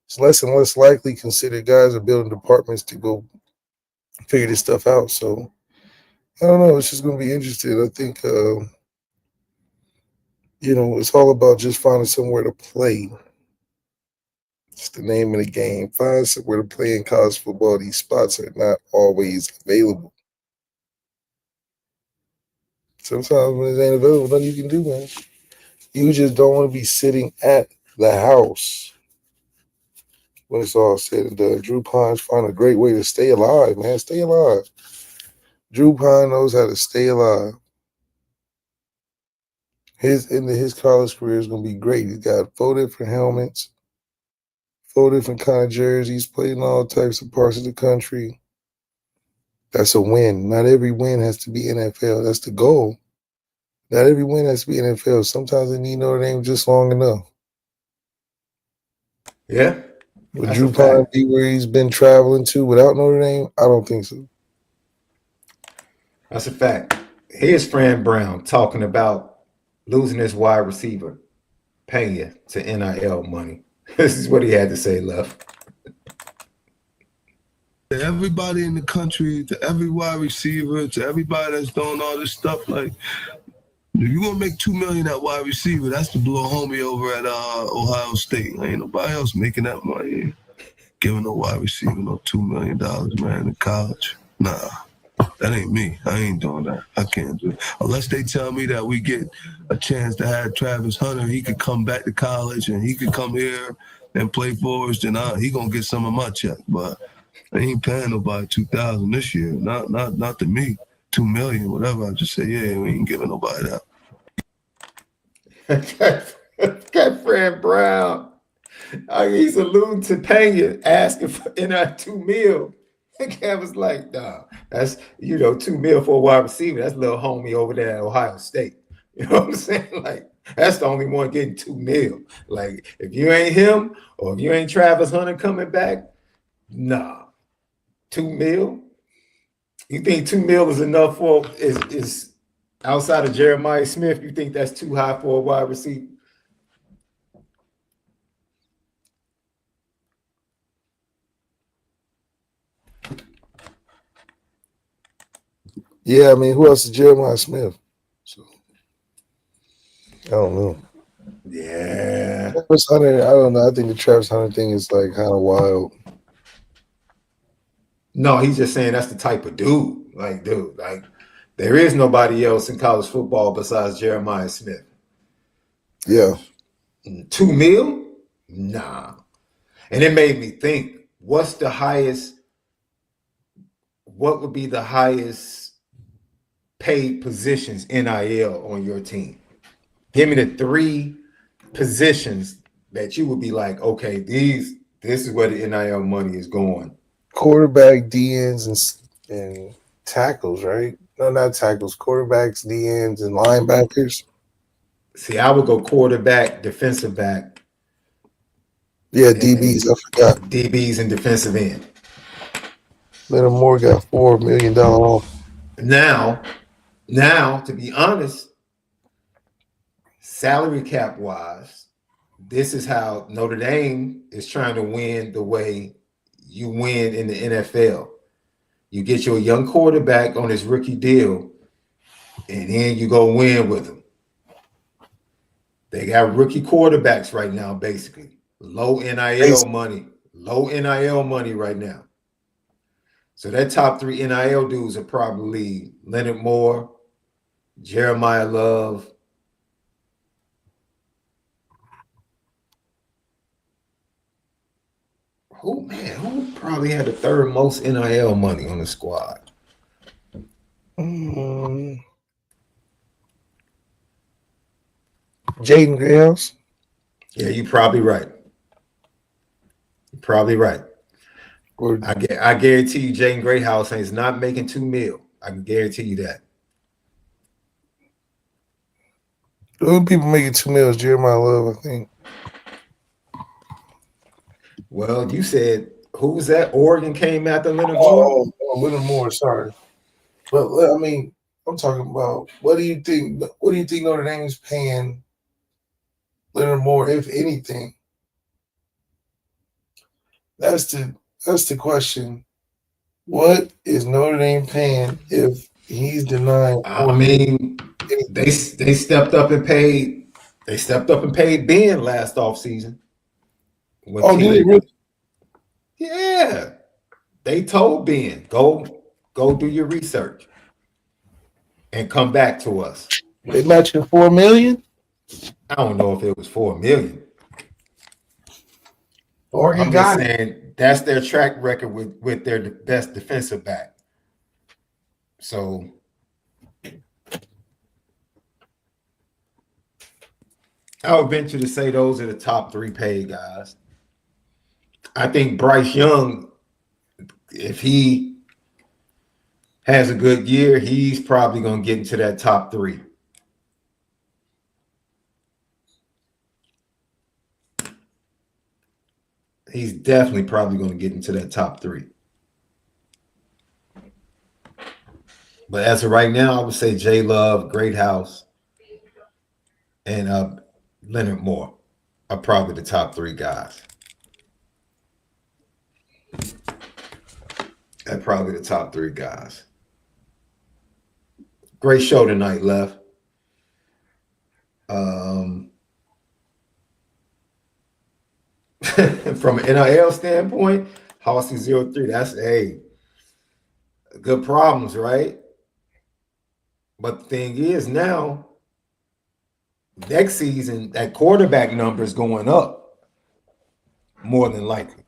Speaker 2: It's less and less likely consider guys are building departments to go figure this stuff out. So, I don't know. It's just going to be interesting. I think, it's all about just finding somewhere to play. It's the name of the game. Find somewhere to play in college football. These spots are not always available. Sometimes when it ain't available, nothing you can do, man. You just don't want to be sitting at the house when it's all said and done. Drew Pines found a great way to stay alive, man. Stay alive. Drew Pine knows how to stay alive. His college career is gonna be great. He's got 4 different helmets, 4 different kind of jerseys, played in all types of parts of the country. That's a win. Not every win has to be NFL. That's the goal. Not every win has to be NFL. Sometimes they need Notre Dame just long enough.
Speaker 1: Yeah.
Speaker 2: Would
Speaker 1: That's
Speaker 2: Drew
Speaker 1: a
Speaker 2: Pine
Speaker 1: fact.
Speaker 2: be where he's been traveling to without Notre Dame? I don't think so.
Speaker 1: That's a fact. Here's Fran Brown talking about losing his wide receiver, Pena, to NIL money. This is what he had to say, Left.
Speaker 6: To everybody in the country, to every wide receiver, to everybody that's doing all this stuff, like, if you're gonna make $2 million at wide receiver, that's to blow homie over at Ohio State. Ain't nobody else making that money. Giving a wide receiver no $2 million, man, in college. Nah, that ain't me. I ain't doing that. I can't do it. Unless they tell me that we get a chance to have Travis Hunter, he could come back to college and he could come here and play for us, then he gonna get some of my check. But I ain't paying nobody $2,000 this year. Not to me. $2 million, whatever. I just say, yeah, we ain't giving nobody that.
Speaker 1: Got Fran Brown. He's alluding to Pena asking for $2 million. The guy was like, nah, that's, $2 million for a wide receiver. That's little homie over there at Ohio State. You know what I'm saying? Like, that's the only one getting $2 million. Like, if you ain't him or if you ain't Travis Hunter coming back, nah. $2 million? You think $2 million is enough for is outside of Jeremiah Smith? You think that's too high for a wide receiver?
Speaker 2: Yeah, I mean, who else is Jeremiah Smith? So I don't know.
Speaker 1: Yeah.
Speaker 2: Travis Hunter, I don't know. I think the Travis Hunter thing is like kind of wild.
Speaker 1: No, he's just saying that's the type of dude. Like, dude, like there is nobody else in college football besides Jeremiah Smith.
Speaker 2: Yeah.
Speaker 1: $2 million? Nah. And it made me think, what would be the highest paid positions NIL on your team? Give me the 3 positions that you would be like, okay, this is where the NIL money is going.
Speaker 2: Quarterback, DNs, and tackles, right? No, not tackles. Quarterbacks, DNs, and linebackers.
Speaker 1: See, I would go quarterback, defensive back.
Speaker 2: Yeah, DBs. I forgot.
Speaker 1: DBs and defensive end.
Speaker 2: Leonard Moore got $4 million off.
Speaker 1: Now, to be honest, salary cap wise, this is how Notre Dame is trying to win the way you win in the NFL. You get your young quarterback on his rookie deal, and then you go win with him. They got rookie quarterbacks right now, basically. Low NIL money right now. So that top 3 NIL dudes are probably Leonard Moore, Jeremiah Love. Who probably had the 3rd most NIL money on the squad?
Speaker 2: Jaden Grehouse.
Speaker 1: Yeah, you're probably right. I guarantee you Jaden Greathouse is not making $2 million. I can guarantee you that.
Speaker 2: The only people making $2 million is Jeremiah Love, I think.
Speaker 1: Well, you said, who was that? Oregon came after Leonard Moore?
Speaker 2: Oh, Leonard Moore, sorry. But I mean, I'm talking about what do you think Notre Dame is paying Leonard Moore, if anything? That's the question. What is Notre Dame paying if he's denying?
Speaker 1: I mean, they stepped up and paid. They stepped up and paid Ben last offseason.
Speaker 2: Did they really?
Speaker 1: Yeah. They told Ben, go do your research and come back to us.
Speaker 2: They matching $4 million?
Speaker 1: I don't know if it was $4 million.
Speaker 2: Oregon
Speaker 1: I'm
Speaker 2: got
Speaker 1: just
Speaker 2: it.
Speaker 1: saying that's their track record with their best defensive back. So I would venture to say those are the top 3 paid guys. I think Bryce Young, if he has a good year, he's probably going to get into that top 3. He's definitely probably going to get into that top 3. But as of right now, I would say J Love, Great House, and Leonard Moore are probably the top 3 guys. They're probably the top 3 guys. Great show tonight, Left. From an NIL standpoint, Hossy 03, that's good problems, right? But the thing is now, next season, that quarterback number is going up more than likely.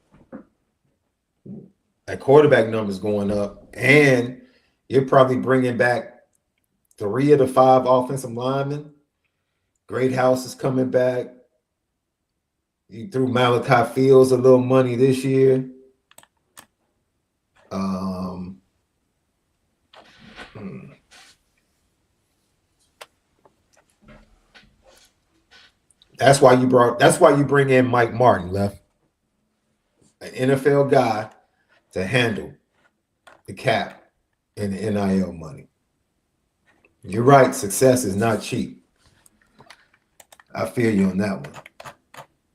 Speaker 1: That quarterback number is going up, and you're probably bringing back 3 of the 5 offensive linemen. Great House is coming back. You threw Malachi Fields a little money this year. That's why you bring in Mike Martin, Left. An NFL guy to handle the cap and the NIL money. You're right, success is not cheap. I feel you on that one.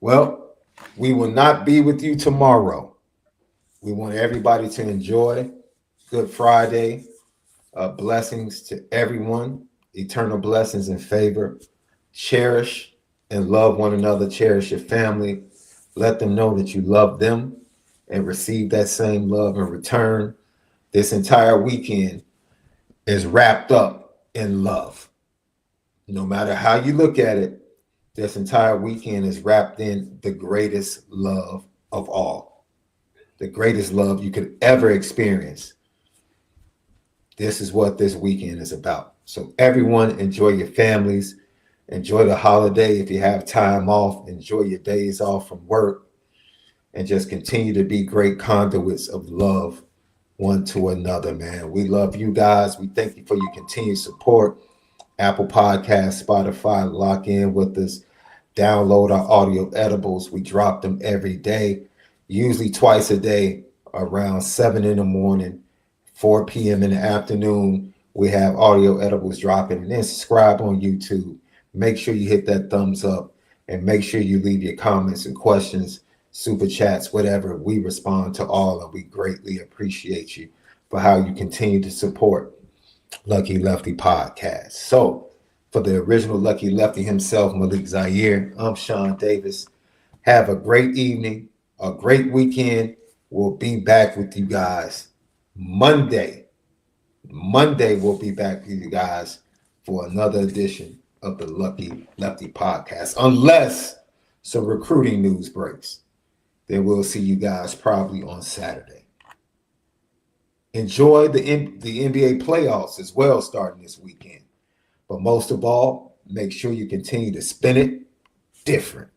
Speaker 1: Well, we will not be with you tomorrow. We want everybody to enjoy Good Friday. Blessings to everyone. Eternal blessings and favor. Cherish and love one another. Cherish your family. Let them know that you love them and receive that same love in return. This entire weekend is wrapped up in love. No matter how you look at it, this entire weekend is wrapped in the greatest love of all. The greatest love you could ever experience. This is what this weekend is about. So everyone, enjoy your families. Enjoy the holiday. If you have time off, enjoy your days off from work. And just continue to be great conduits of love one to another, man. We love you guys. We thank you for your continued support. Apple Podcasts, Spotify, lock in with us. Download our audio edibles. We drop them every day, usually twice a day, around 7 in the morning, 4 p.m. in the afternoon. We have audio edibles dropping. And then subscribe on YouTube. Make sure you hit that thumbs up and make sure you leave your comments and questions, super chats, whatever. We respond to all, and we greatly appreciate you for how you continue to support Lucky Lefty Podcast. So for the original Lucky Lefty himself, Malik ZAIRE, I'm Shaun Davis. Have a great evening, a great weekend. We'll be back with you guys Monday. Monday, we'll be back with you guys for another edition of the Lucky Lefty Podcast. Unless some recruiting news breaks, then we'll see you guys probably on Saturday. Enjoy the NBA playoffs as well starting this weekend. But most of all, make sure you continue to spin it different.